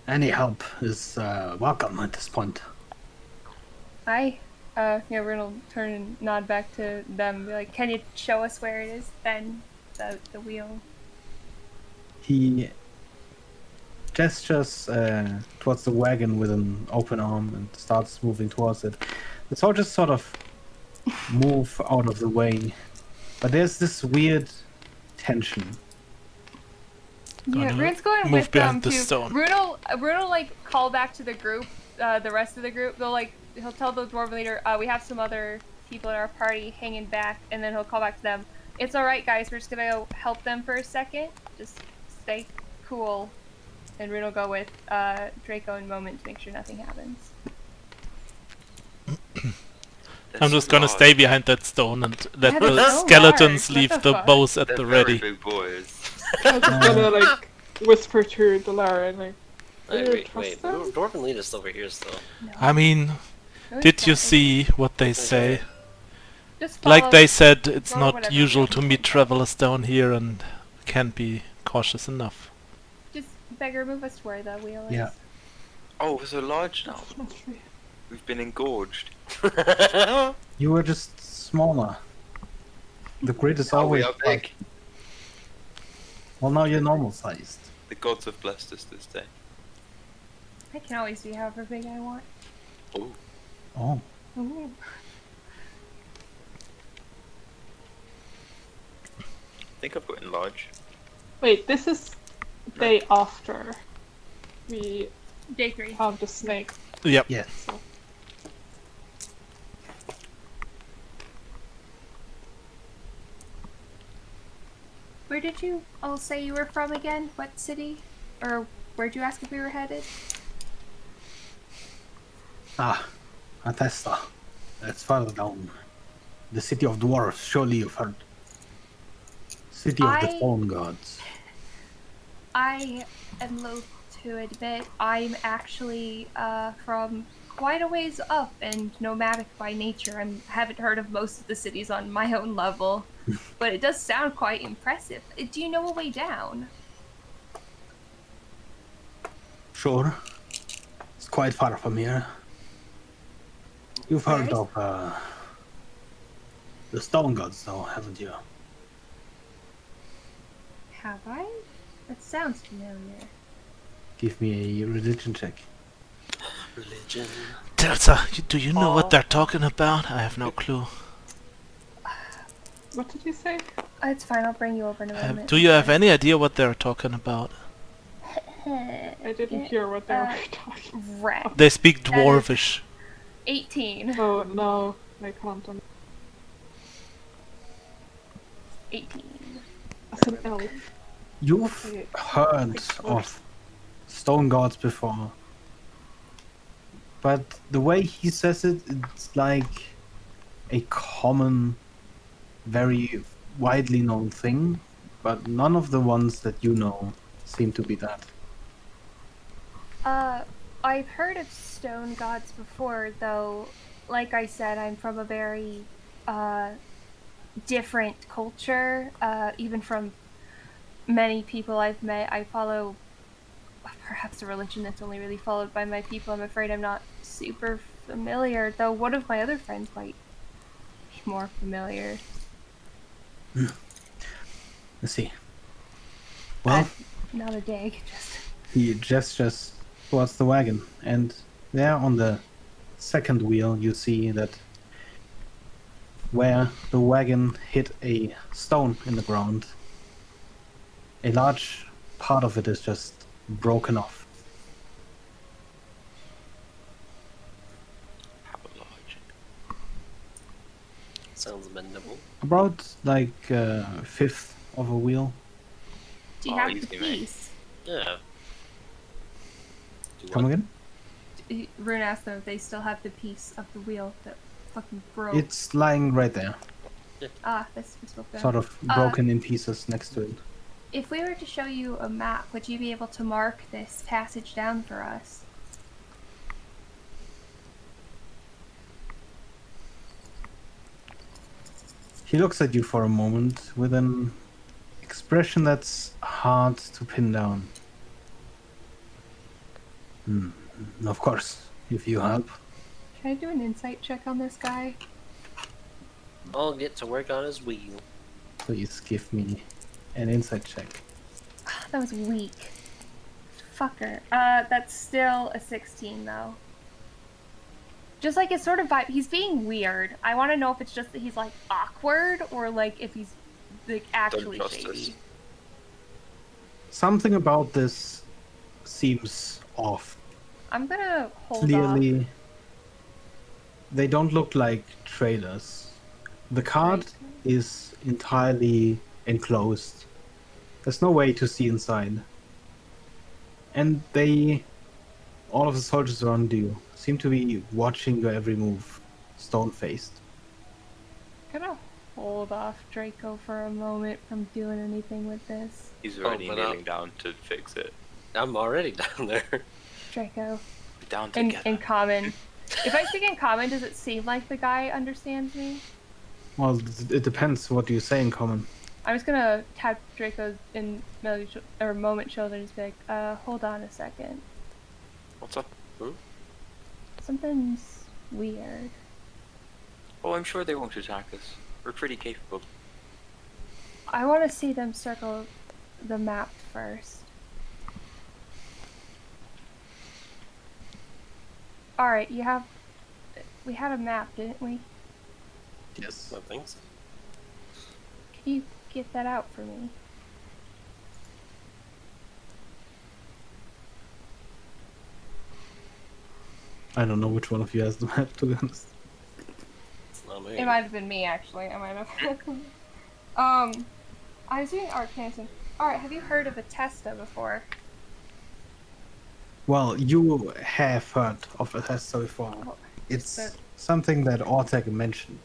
any help is welcome at this point. Hi. Yeah, Bruno will turn and nod back to them and be like, can you show us where it is then? The wheel. He gestures towards the wagon with an open arm and starts moving towards it. The soldiers sort of move out of the way. But there's this weird tension. Yeah, Gonna Rune's going move with behind them the too. stone. Rune'll like call back to the group, the rest of the group. He'll tell the dwarven leader, we have some other people in our party hanging back, and then he'll call back to them. It's all right, guys. We're just gonna go help them for a second. Just stay cool. And Rune will go with Draco and Moment to make sure nothing happens. They're I'm so just gonna large. stay behind that stone and let Yeah, the they're so skeletons large. What leave the the fuck? bows at They're the very ready. big boys. I'm just gonna like whisper to Delara and like, Wait, you wait, trust wait. them? Dwarven lead is still over here still. No. I mean, No, did it's you not. see what they say? Just Like follow they said, it's or not whatever, usual yeah. to meet travelers down here and can't be cautious enough. Just beggar, move us to where the wheel is. Yeah. Oh, we're so large now. Definitely. We've been engorged. You were just smaller. The grid is Now we always are big. big. Well, now you're normal sized. The gods have blessed us this day. I can always be however big I want. Ooh. Oh. Ooh. I think I've got enlarge. Wait, this is day after we Day 3. found the snake. Yep. Yeah. So Where did you all say you were from again? What city? Or where'd you ask if we were headed? Ah, Atesta. That's further down. The city of dwarves. Surely you've heard. City of the I- stone gods. I am loath to admit I'm actually from quite a ways up and nomadic by nature. I haven't heard of most of the cities on my own level, but it does sound quite impressive. Do you know a way down? Sure. It's quite far from here. You've heard Where of the stone gods, though, haven't you? Have I? That sounds familiar. Give me a religion check. Religion. Delta, do you know what they're talking about? I have no clue. what did you say? It's fine, I'll bring you over in a moment. Do you have any idea what they're talking about? I didn't hear what they were talking. Rat. They speak That is- dwarvish. 18. Oh no, I can't. 18. That's an elf. You've Okay. heard of stone gods before, but the way he says it, it's like a common, very widely known thing, but none of the ones that you know seem to be that. I've heard of stone gods before, though, like I said, I'm from a very, different culture, even from many people I've met. I follow perhaps a religion that's only really followed by my people. I'm afraid I'm not super familiar, though one of my other friends might be more familiar. Let's see. Well, Not a dig, just... he gestures towards the wagon, and there on the second wheel you see that where the wagon hit a stone in the ground, a large part of it is just broken off. How large? Sounds bendable. About like a fifth of a wheel. Do you Oh, have the easy, mate. piece? Yeah. Do Come what? again? Rune asked them if they still have the piece of the wheel that fucking broke. It's lying right there, This was spoke sort of broken in pieces next to it. If we were to show you a map, would you be able to mark this passage down for us? He looks at you for a moment with an expression that's hard to pin down. Of course, if you help. Can I do an insight check on this guy? I'll get to work on his wheel. Please give me an insight check. That was weak. Fucker. That's still a 16 though. Just like his sort of vibe. He's being weird. I want to know if it's just that he's like awkward or like if he's like actually trust us. shady. Something about this seems off. I'm gonna hold off. Clearly, they don't look like traders. The card Right. is entirely enclosed. There's no way to see inside. And all of the soldiers around you, seem to be watching your every move, stone-faced. I'm gonna hold off Draco for a moment from doing anything with this. He's already but, kneeling down to fix it. I'm already down there. Draco. We're down In together. common. If I speak in common, does it seem like the guy understands me? Well, it depends what you say in common. I'm just gonna tap Draco in moment shoulder and just be like, hold on a second. What's up? Something's weird. Oh, I'm sure they won't attack us. We're pretty capable. I want to see them circle the map first. Alright, we had a map, didn't we? Yes. I think so. Can you get that out for me? I don't know which one of you has the map, to be honest. It's not me. It might have been me, actually. I might have. I was doing Arcanum. Alright, have you heard of a Testa before? Well, you have heard of Bethesda before. Oh, It's but- something that Orteg mentioned.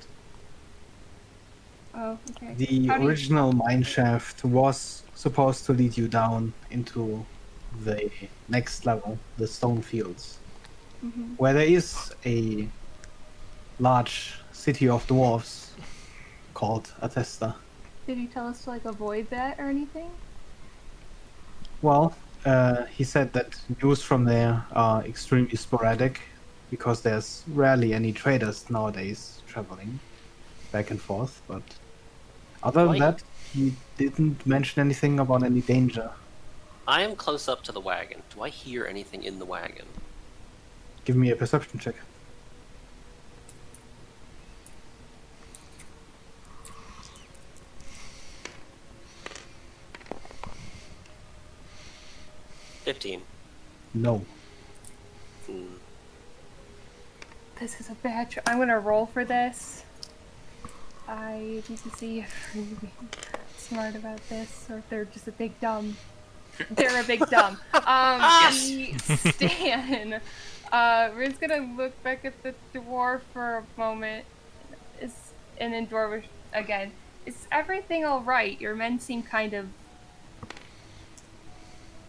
Oh, okay. The How do you- original mineshaft was supposed to lead you down into the next level, the stone fields, Mhm. where there is a large city of dwarves called Atesta. Did he tell us to like avoid that or anything? Well, he said that news from there are extremely sporadic because there's rarely any traders nowadays traveling back and forth, but other than Right. that, he didn't mention anything about any danger. I am close up to the wagon. Do I hear anything in the wagon? Give me a perception check. $15. No. Hmm. This is a bad I'm gonna roll for this. I need to see if they're being smart about this or if they're just a big dumb. They're a big dumb. Stan. We're just gonna look back at the dwarf for a moment. And then Dwarvish again. Is everything alright? Your men seem kind of.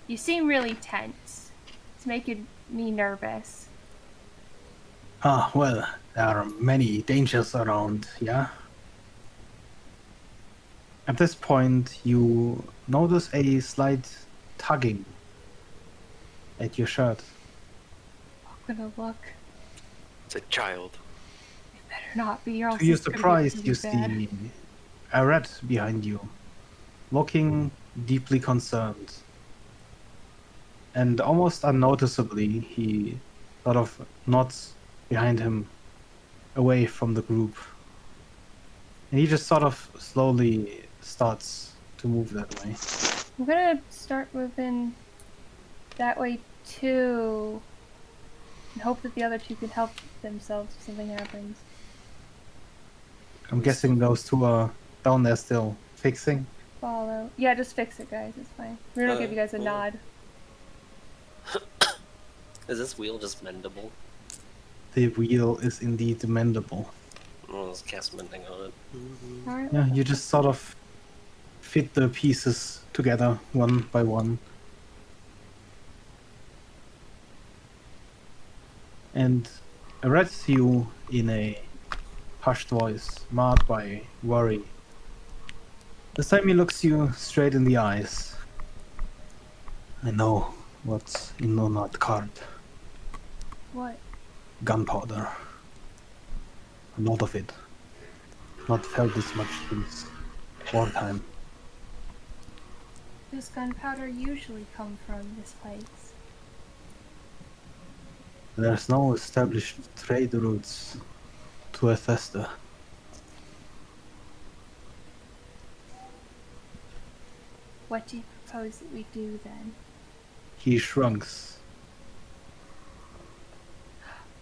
You seem really tense. It's making me nervous. Ah, well, there are many dangers around, yeah? At this point, you notice a slight tugging at your shirt. I'm gonna look. It's a child. It better not be, or else To your it's gonna get surprise, really you bad. see a rat behind you, looking deeply concerned. And almost unnoticeably, he sort of nods behind him, away from the group. And he just sort of slowly starts to move that way. I'm gonna start moving that way too. And hope that the other two can help themselves if something happens. I'm guessing those two are down there still, fixing. Follow. Yeah, just fix it, guys. It's fine. We're gonna give you guys a cool. nod. Is this wheel just mendable? The wheel is indeed mendable. Oh, let's cast mending on it. Alright. Yeah, you just sort of fit the pieces together one by one. And addresses you in a hushed voice, marred by worry. This time he looks you straight in the eyes. I know what's in on that card. What? Gunpowder. A lot of it. Not felt this much since wartime. Does gunpowder usually come from this place? There's no established trade routes to Athesta. What do you propose that we do then? He shrugs.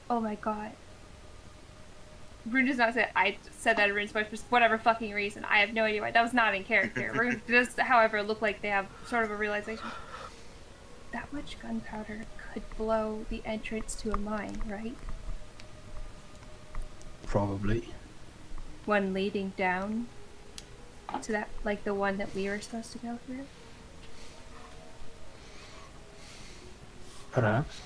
Oh my god. Rune does not say I said that in Rune's voice for whatever fucking reason. I have no idea why. That was not in character. Rune does, however, look like they have sort of a realization. That much gunpowder could blow the entrance to a mine, right? Probably. One leading down to that, like the one that we were supposed to go through? Perhaps.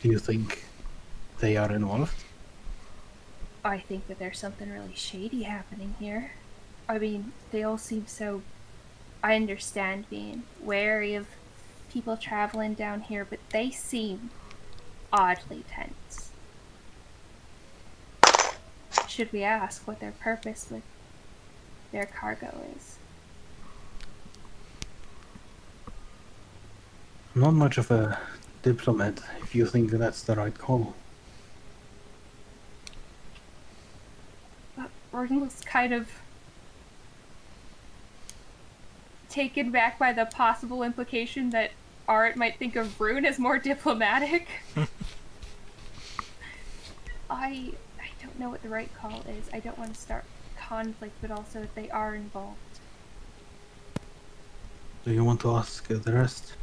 Do you think they are involved? I think that there's something really shady happening here. I mean, they all seem so... I understand being wary of people traveling down here, but they seem oddly tense. Should we ask what their purpose with their cargo is? Not much of a diplomat, if you think that's the right call. But Gordon was kind of taken back by the possible implication that Art might think of Rune as more diplomatic. I don't know what the right call is. I don't want to start conflict, but also if they are involved. Do you want to ask the rest?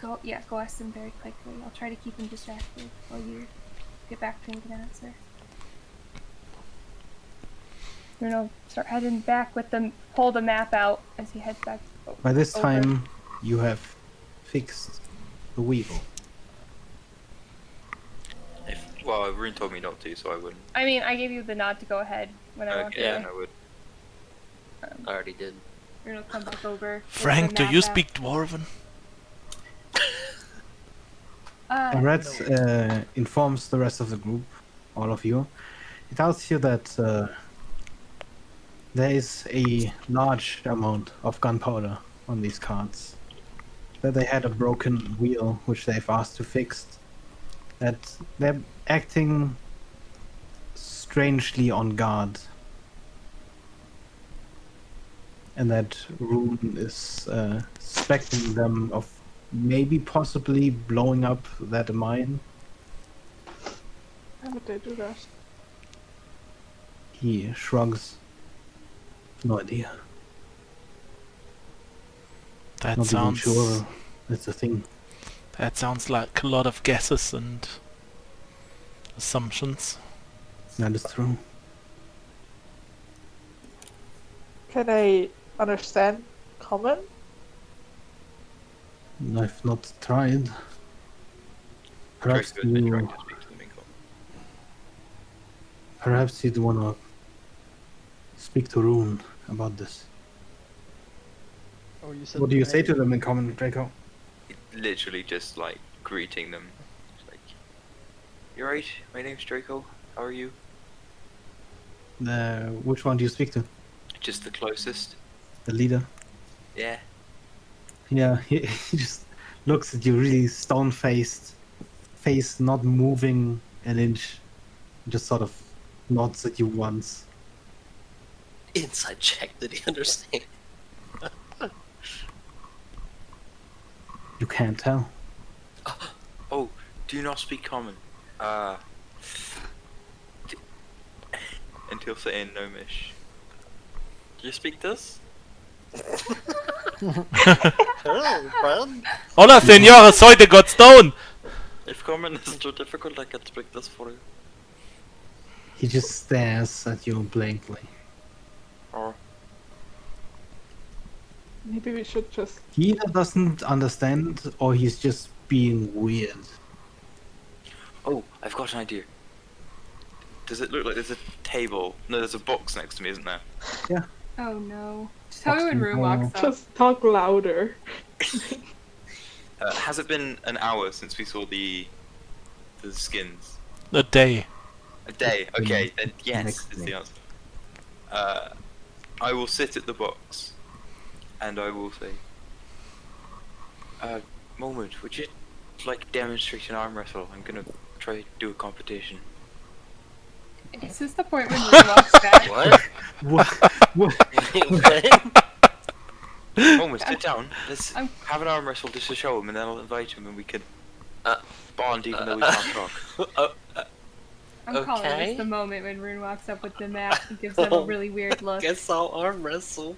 Go ask them very quickly. I'll try to keep them distracted while you get back to me with an answer. Then I'll start heading back with them, pull the map out as he heads back. By this over. time, you have fixed the wheel. Well, Rune told me not to, so I wouldn't. I mean, I gave you the nod to go ahead when I walked Okay, away. yeah, I would. I already did. You're gonna come back over. with Frank, the do map you out. speak Dwarven? Red informs the rest of the group, all of you. It tells you that there is a large amount of gunpowder on these carts. That they had a broken wheel, which they've asked to fix. That they're acting strangely on guard. And that Rune is suspecting them of maybe possibly blowing up that mine. Why would they do that? He shrugs. No idea. That Not even sounds. sure that's a thing. That sounds like a lot of guesses and assumptions. That is true. Can I understand common? I've not tried. Perhaps Draco has been trying you, to speak to them in common. perhaps you'd wanna speak to Rune about this. Oh, you said What do you say I- to them in common, Draco? Literally just like greeting them. It's like, you're right, my name's Draco. How are you? Which one do you speak to? Just the closest. The leader? Yeah. Yeah, he just looks at you really stone-faced, face not moving an inch, just sort of nods at you once. Inside check, did he understand? You can't tell. Oh, do you not speak common? Until saying Gnomish. Do you speak this? Hello, friend. Hola, señor, soy de Godstone! If common is too difficult, I can speak this for you. He just stares at you blankly. Or Maybe we should just. He either doesn't understand or he's just being weird. oh, I've got an idea. Does it look like there's a table? No, there's a box next to me, isn't there? Oh no. Just tell me when Rune walks up. Just talk louder. Has it been an hour since we saw the skins? A day. A day. Okay, then yes Next is day. the answer. I will sit at the box, and I will say, Moment, would you like demonstrate an arm wrestle? I'm gonna try to do a competition. Is this the point when Rune walks back? What? What? Wait, what? Moment, sit down. Let's I'm- have an arm wrestle just to show him, and then I'll invite him, and we can Uh, bond even though we can't talk. I'm calling Okay. this the moment when Rune walks up with the map and gives them a really weird look. Guess I'll arm wrestle.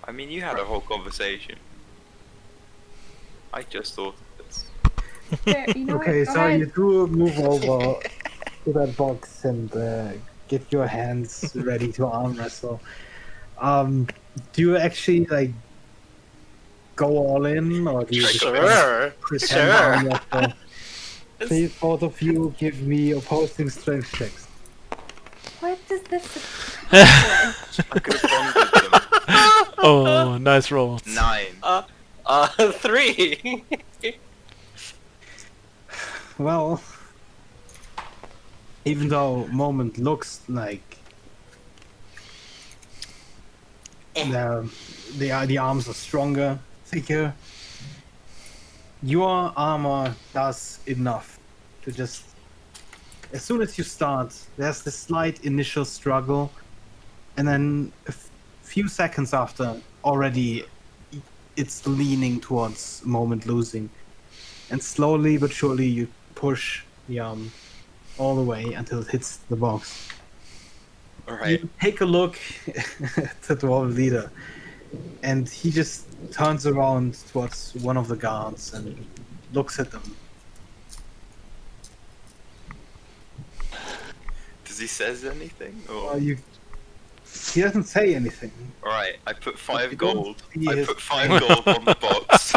I mean, you had a whole conversation. I just thought it's... There, you know Okay, what? Go so ahead. you do move over to that box and get your hands ready to arm wrestle. Do you actually like go all in, or do you just Sure. pretend Sure. arm wrestle? Please, both of you, give me opposing strength checks. What does this? I could have bonded them. Oh, nice rolls. 9. 3. Well, even though Moment looks like the arms are stronger, thicker, your armor does enough to just. As soon as you start, there's this slight initial struggle, and then a few seconds after, already it's leaning towards Moment losing. And slowly but surely you push the arm all the way until it hits the box. Alright. You take a look at the dwarf leader, and he just turns around towards one of the guards and looks at them. Does he says anything? Or... He doesn't say anything. Alright, I put You 5 don't gold. see I his put 5 gold on the box.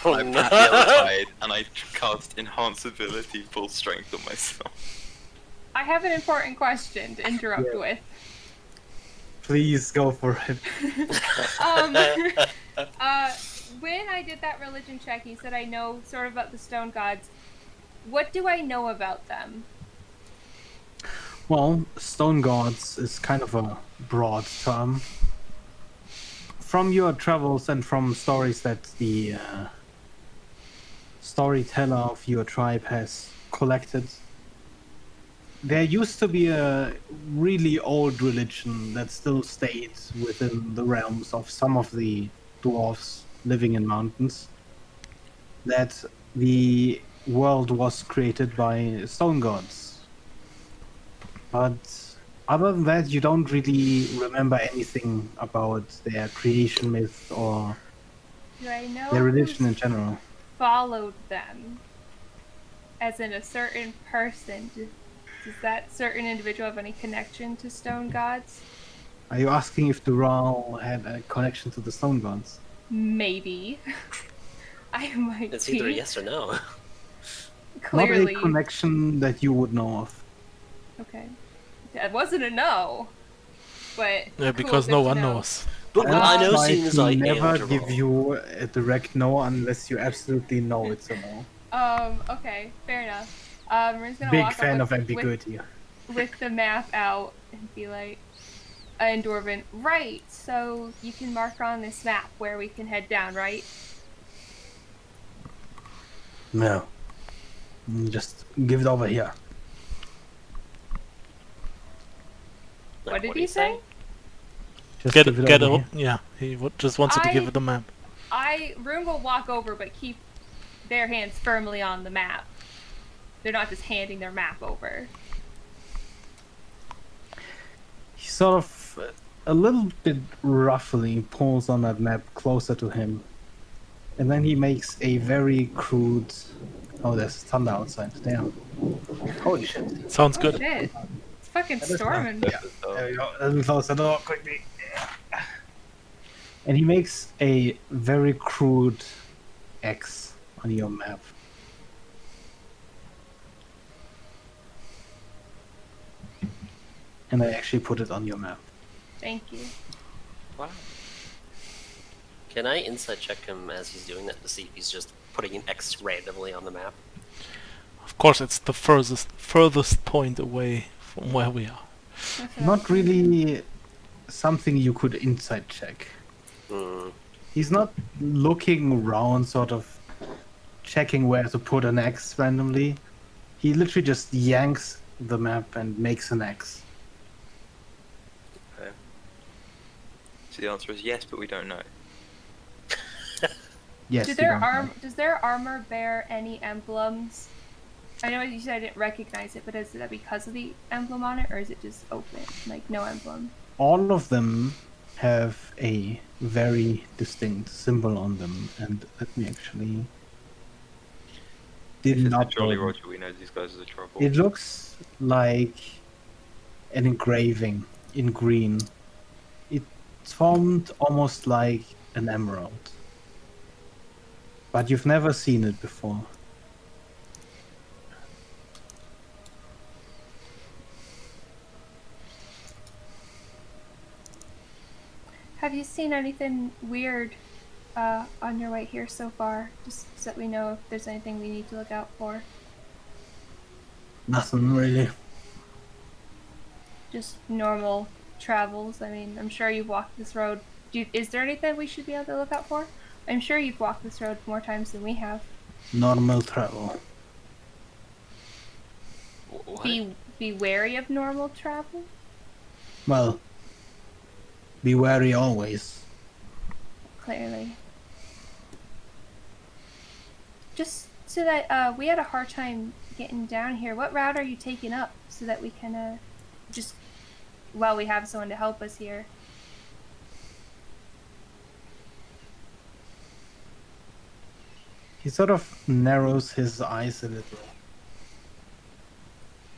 Oh I no. put the other side, and I cast Enhance Ability Full Strength on myself. I have an important question to interrupt Yeah. with. Please go for it. When I did that religion check, you said I know sort of about the stone gods. What do I know about them? Well, stone gods is kind of a broad term. From your travels and from stories that the storyteller of your tribe has collected, there used to be a really old religion that still stayed within the realms of some of the dwarves living in mountains, that the world was created by stone gods. But other than that, you don't really remember anything about their creation myth or Do I know their religion in who's general. followed them? As in a certain person. Does that certain individual have any connection to stone gods? Are you asking if Dural had a connection to the stone gods? Maybe. I might It's be. either a yes or no. Clearly. Not a connection that you would know of. Okay. That wasn't a no. But Yeah, cool, because good no to one know. knows. But will I know try seeing as to I never am to give roll? you a direct no unless you absolutely know it's a no. Okay, fair enough. We're just gonna Big walk fan up of ambiguity. with the map out and be like, and Dwarven, right, so you can mark on this map where we can head down, right? No. Just give it over here. Like, What did do he you say? Just Get give it, it get over it. here. Yeah, he just wanted to give I- it the map. Rune will walk over but keep their hands firmly on the map. They're not just handing their map over. He sort of, a little bit roughly, pulls on that map closer to him. And then he makes a very crude... Oh, there's thunder outside. Damn. Holy shit. Sounds Oh good. shit. It's fucking That is storming. Yeah. There we go. Let me close the door quickly. And he makes a very crude X on your map. And I actually put it on your map. Thank you. Wow. Can I insight check him as he's doing that to see if he's just putting an X randomly on the map? Of course, it's the furthest point away from where we are. That's what Not really something you could insight check. Hmm. He's not looking around, sort of checking where to put an X randomly. He literally just yanks the map and makes an X. Okay. So the answer is yes, but we don't know. Yes. Do you their don't know. does their armor bear any emblems? I know you said I didn't recognize it, but is that because of the emblem on it, or is it just open, like no emblem? All of them have a very distinct symbol on them, and let me actually. If it's a Not Jolly know. Roger, we know these guys are the trouble. It looks like an engraving in green. It's formed almost like an emerald. But you've never seen it before. Have you seen anything weird on your way here so far? Just so that we know if there's anything we need to look out for. Nothing really. Just normal travels. I mean, I'm sure you've walked this road. Is there anything we should be able to look out for? I'm sure you've walked this road more times than we have. Normal travel. What? Be wary of normal travel. Well, be wary always. Clearly. Just so that we had a hard time getting down here. What route are you taking up so that we can just while we have someone to help us here? He sort of narrows his eyes a little.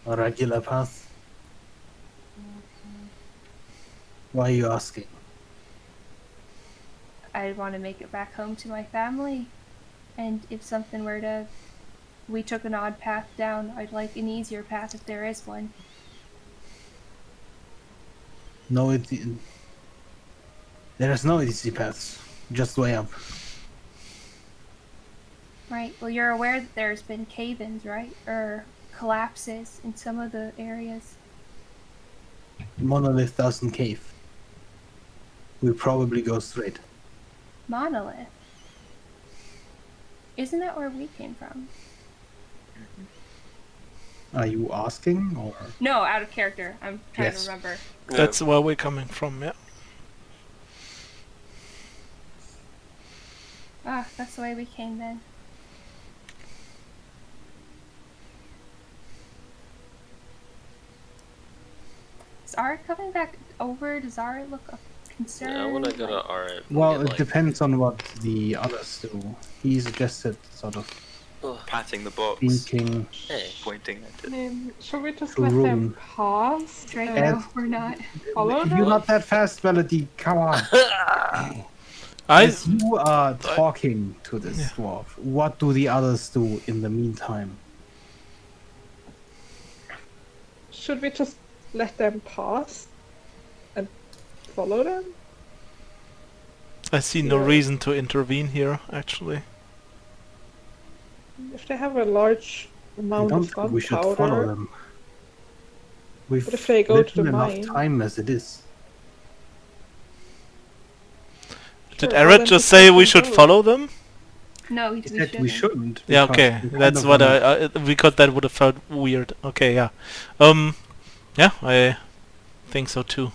A regular path? Why are you asking? I want to make it back home to my family. And if something were to... we took an odd path down, I'd like an easier path if there is one. No, there is no easy paths. Just way up. Right, well you're aware that there's been cave-ins, right? Or collapses in some of the areas. Monolith doesn't cave. We probably go straight. Monolith? Isn't that where we came from? Are you asking, or? No, out of character. I'm trying Yes. to remember. That's where we're coming from, yeah. Ah, that's the way we came then. Is Ara coming back over? Does Ara look concerned? Yeah, I want to go to Like- Art. Well, it depends on what the others do. He suggested sort of Patting the box, thinking. Hey, pointing at I it. mean, should we just To let them ruin. pass? Draco, Ed- we're not. Follow You're them? not that fast, Melody. Come on. I As you are talking to this dwarf, what do the others do in the meantime? Should we just let them pass and follow them? see no Yeah. reason to intervene here, actually. If they have a large I amount don't of think we should follow gunpowder, them. We've But if they go to the little enough mine- time as it is. Did Sure, well, Eret then just just say let we them should go. follow them? No, we He said we shouldn't. Yeah, because okay. we kind That's of what wanna- because that would have felt weird. Okay, yeah. Yeah, I think so too.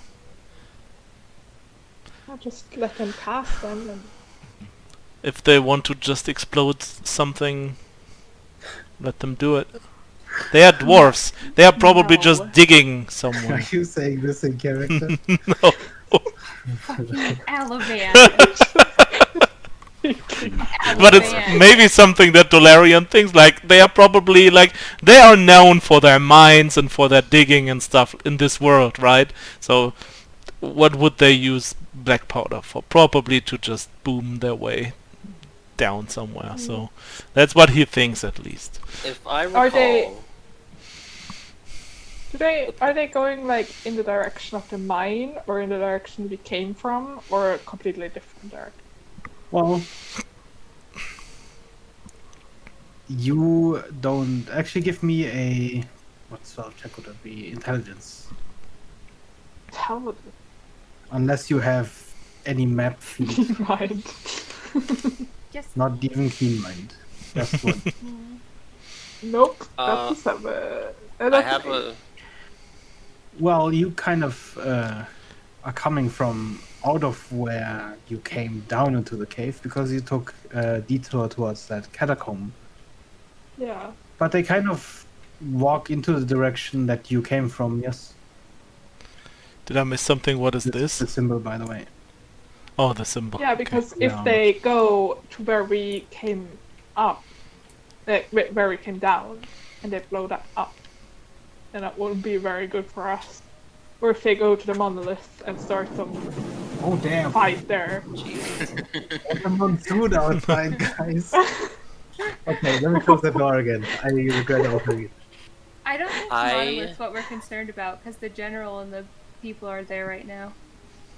I'll just let them pass them. And If they want to just explode something, let them do it. They are dwarfs. They are probably No. just digging Are somewhere. you saying this in character? No. Fucking Alavan. But it's maybe something that Dolarian thinks, like, they are probably, like, they are known for their mines and for their digging and stuff in this world, right? So, what would they use black powder for? Probably to just boom their way down somewhere. So, that's what he thinks, at least. if I Are they- recall, are they going like in the direction of the mine or in the direction we came from or a completely different direction? Well, you don't actually give me a what spell check would that be? Intelligence. Tell them. Unless you have any map feed. Mind. Just Not even keen mind. That's what. Nope. Uh, That's a 7. I That's have an 8. a. Well, you kind of are coming from out of where you came down into the cave because you took a detour towards that catacomb. Yeah. But they kind of walk into the direction that you came from, yes? Did I miss something? What is This is the this? symbol, by the way. Oh, the symbol. Yeah, Okay. because Yeah. if they go to where we came up, where we came down, and they blow that up, then that wouldn't be very good for us. Or if they go to the monolith and start some Oh, damn. fight there. I'm on food outside, guys. Okay, let me close the door again. I regret opening it. I don't think I- monolith's what we're concerned about because the general and the people are there right now.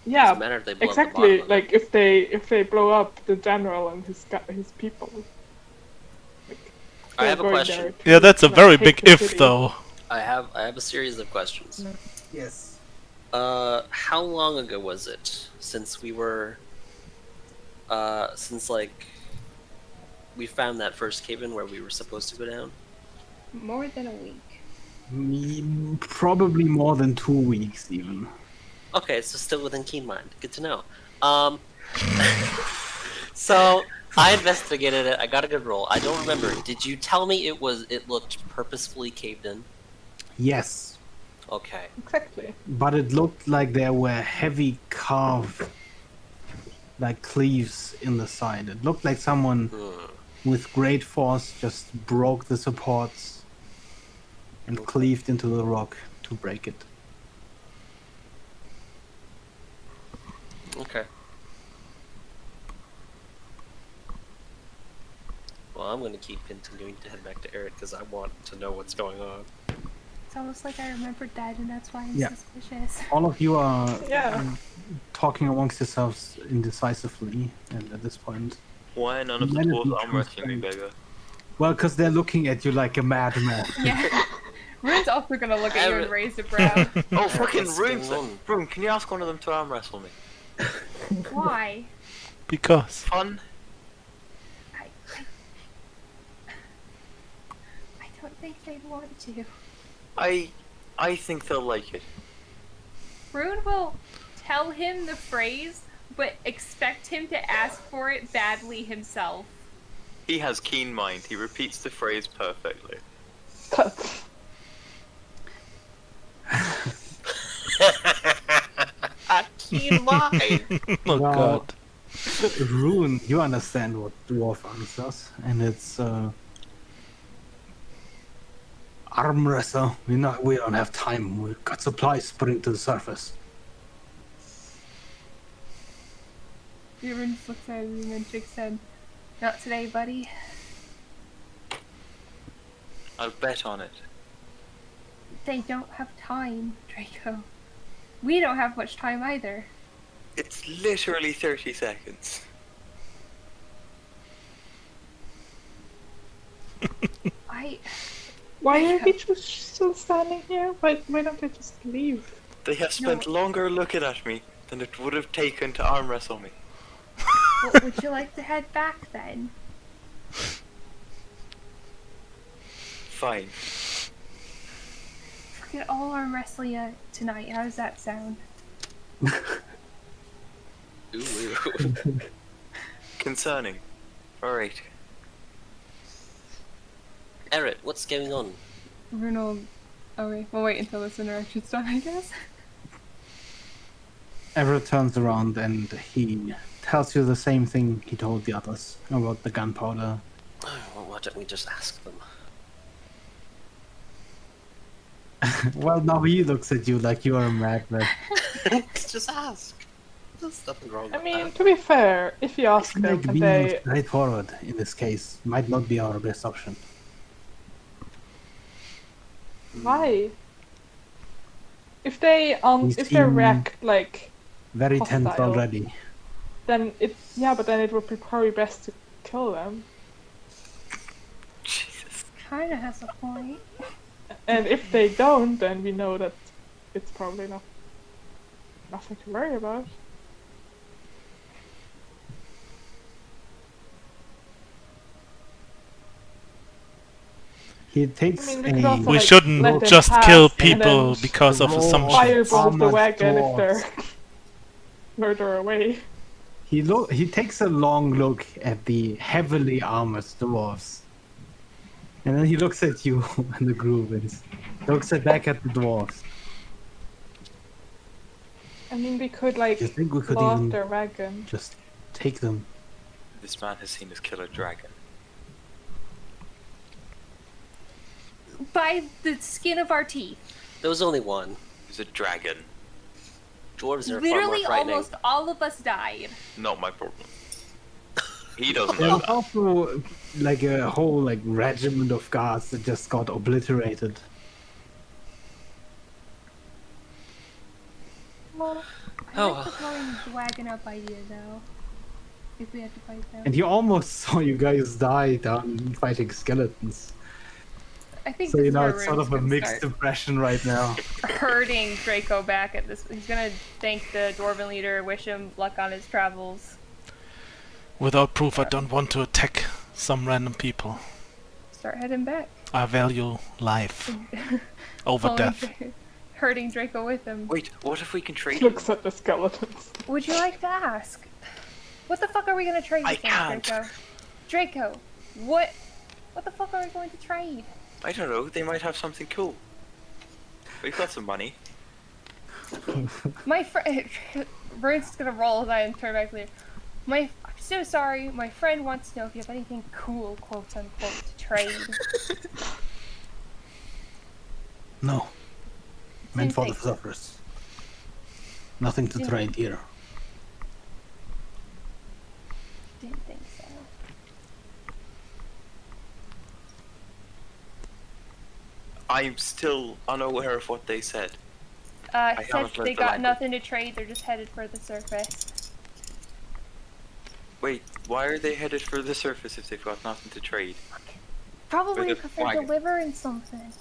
Yeah, Doesn't matter if they blow up the exactly. bottom of it. Like if they blow up the general and his people. Like, I they're have a going question. there to, Yeah, that's a like, very take big the if, city. though. I have a series of questions. Yes. How long ago was it since we were, since like we found that first cabin where we were supposed to go down? More than a week. Probably more than 2 weeks, even. Okay, so still within keen mind. Good to know. So I investigated it. I got a good roll. I don't remember. Did you tell me it looked purposefully caved in? Yes. Okay. Exactly. But it looked like there were heavy carved, like cleaves in the side. It looked like someone with great force just broke the supports and cleaved into the rock to break it. Okay. Well, I'm going to keep continuing to head back to Eric because I want to know what's going on. It's almost like I remembered that, and that's why I'm Yeah. suspicious. All of you are Yeah. talking amongst yourselves indecisively, and at this point, Why are none of the Humanity dwarves arm comes wrestling me, back. beggar? well, because they're looking at you like a madman. Yeah. Rune's also gonna look at you and Eric- raise a brow. Oh, fucking What's Rune! going on? Rune, can you ask one of them to arm wrestle me? Why? Because. Fun? I don't think they'd want to. I think they'll like it. Rune will tell him the phrase, but expect him to ask for it badly himself. He has keen mind. He repeats the phrase perfectly. A keen mind. Oh Well, god. Rune, you understand what dwarf answers, and it's arm wrestle. We don't have time. We've got supplies putting to the surface. Rune just looks at him and shakes his head. Not today, buddy. I'll bet on it. They don't have time, Draco. We don't have much time either. It's literally 30 seconds. Why are we just still standing here? Why don't they just leave? They have spent longer looking at me than it would have taken to arm wrestle me. Well, would you like to head back then? Fine. Fucking all arm wrestle ya tonight. How does that sound? Ooh. Concerning. Alright. Eric, what's going on? Rune will... Okay, we'll wait until this interaction's done, I guess. Everett turns around and he tells you the same thing he told the others about the gunpowder. Well, why don't we just ask them? Well, now he looks at you like you are a madman. Just ask. There's nothing wrong I with mean, that. to be fair, if you I ask feel them like and being they... straightforward in this case might not be our best option. Why? If they We if they seem react like very tense hostile. already. then but then it would be probably best to kill them. Jesus. Kinda has a point. And if they don't, then we know that it's probably nothing to worry about. He takes I mean, we could also, We like, shouldn't let them just pass kill and then people because of roll assumptions. Firebolt the Armored wagon if dwarves. they're murder away. He takes a long look at the heavily armored dwarves. And then he looks at you and the group and looks back at the dwarves. I mean, we could, like, You think we could blow up even their wagon. just take them? This man has seen us kill a dragon. By the skin of our teeth. There was only one. It's a dragon. Dwarves are Literally far more frightening. almost all of us died. Not my problem. He doesn't There know was that. also like a whole like regiment of guards that just got obliterated. Well, I Oh, like the blowing the wagon up idea though. If we had to fight them. And he almost saw you guys die down fighting skeletons. I think So this you is know where it's sort Rune's of a gonna mixed start impression right now. herding Draco back at this. He's gonna thank the dwarven leader, wish him luck on his travels. Without proof, I don't want to attack some random people. Start heading back. I value life over Pulling death. herding Draco with him. Wait, what if we can trade Looks them? at the skeletons. Would you like to ask? What the fuck are we gonna trade I with him, can't. Draco? Draco, what the fuck are we going to trade? I don't know, they might have something cool. We've got some money. My friend, Rune's gonna roll his eye and turn back later. I'm so sorry. My friend wants to know if you have anything cool, quote unquote, to trade. No. Meant Didn't for the think so. sufferers. Nothing to Didn't- trade here. Didn't think so. I'm still unaware of what they said. Said haven't learned they the got language. nothing to trade. They're just headed for the surface. Wait, why are they headed for the surface if they've got nothing to trade? Probably With a because they're wagon. delivering something.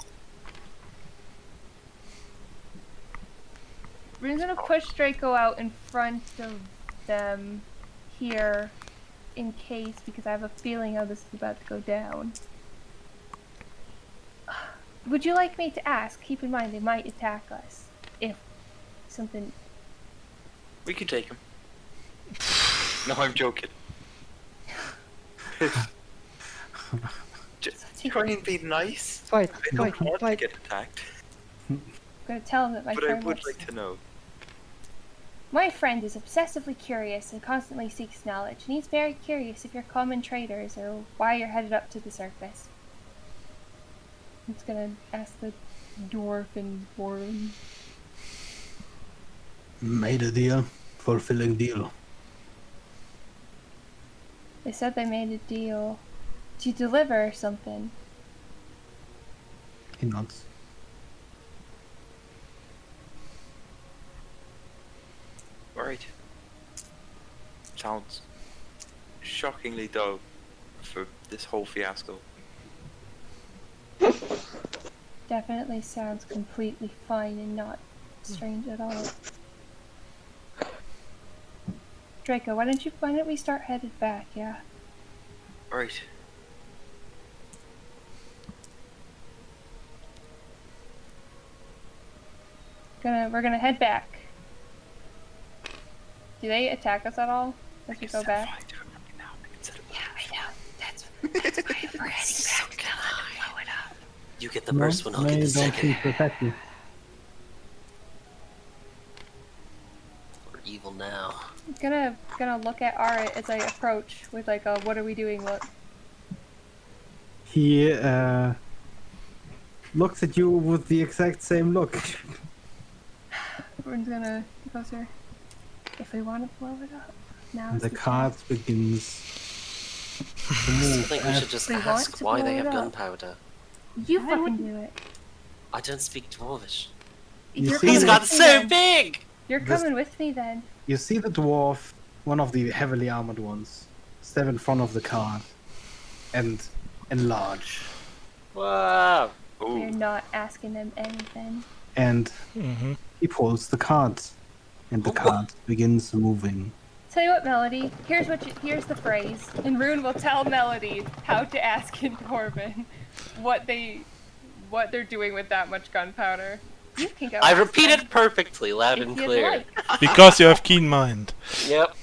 We're gonna push Draco out in front of them here in case, because I have a feeling how this is about to go down. Would you like me to ask? Keep in mind they might attack us if something. We can take him. No, I'm joking. Try and be nice. Fight, I don't want to fight. get attacked, I'm gonna tell him that my but I friend would wants like to know. My friend is obsessively curious and constantly seeks knowledge, and he's very curious if you're common traders or why you're headed up to the surface. He's gonna ask the dwarf in Dwarven. Made a deal. Fulfilling deal. They said they made a deal to deliver something. He nods. Alright. Sounds shockingly dull for this whole fiasco. Definitely sounds completely fine and not strange at all. Draco, why don't we start headed back, yeah? Alright. We're gonna head back. Do they attack us at all as we go back? Yeah, I know. That's why we're heading back. We're gonna blow it up. You get the first one, I'll no, get you the don't second. think to attack you. We're evil now. I'm gonna look at Ara as I approach with like a "What are we doing?" look. He looks at you with the exact same look. We're gonna go closer. If we want to blow it up, now And is the the cart begins to I move. think we should just They want ask to why blow they it have up. gunpowder. You fucking do it. I don't speak Dwarvish. You You're see coming He's the- got with me so then. big! You're This- coming with me then. You see the dwarf, one of the heavily armored ones, step in front of the cart and enlarge. Wow! We're Ooh, not asking them anything. And Mm-hmm. he pulls the cart. And the Oh. cart begins moving. Tell you what, Melody. Here's the phrase, and Rune will tell Melody how to ask in Dwarven what they're doing with that much gunpowder. You can go. I ask repeat them it perfectly, loud if and you'd clear. like. Because you have keen mind. Yep.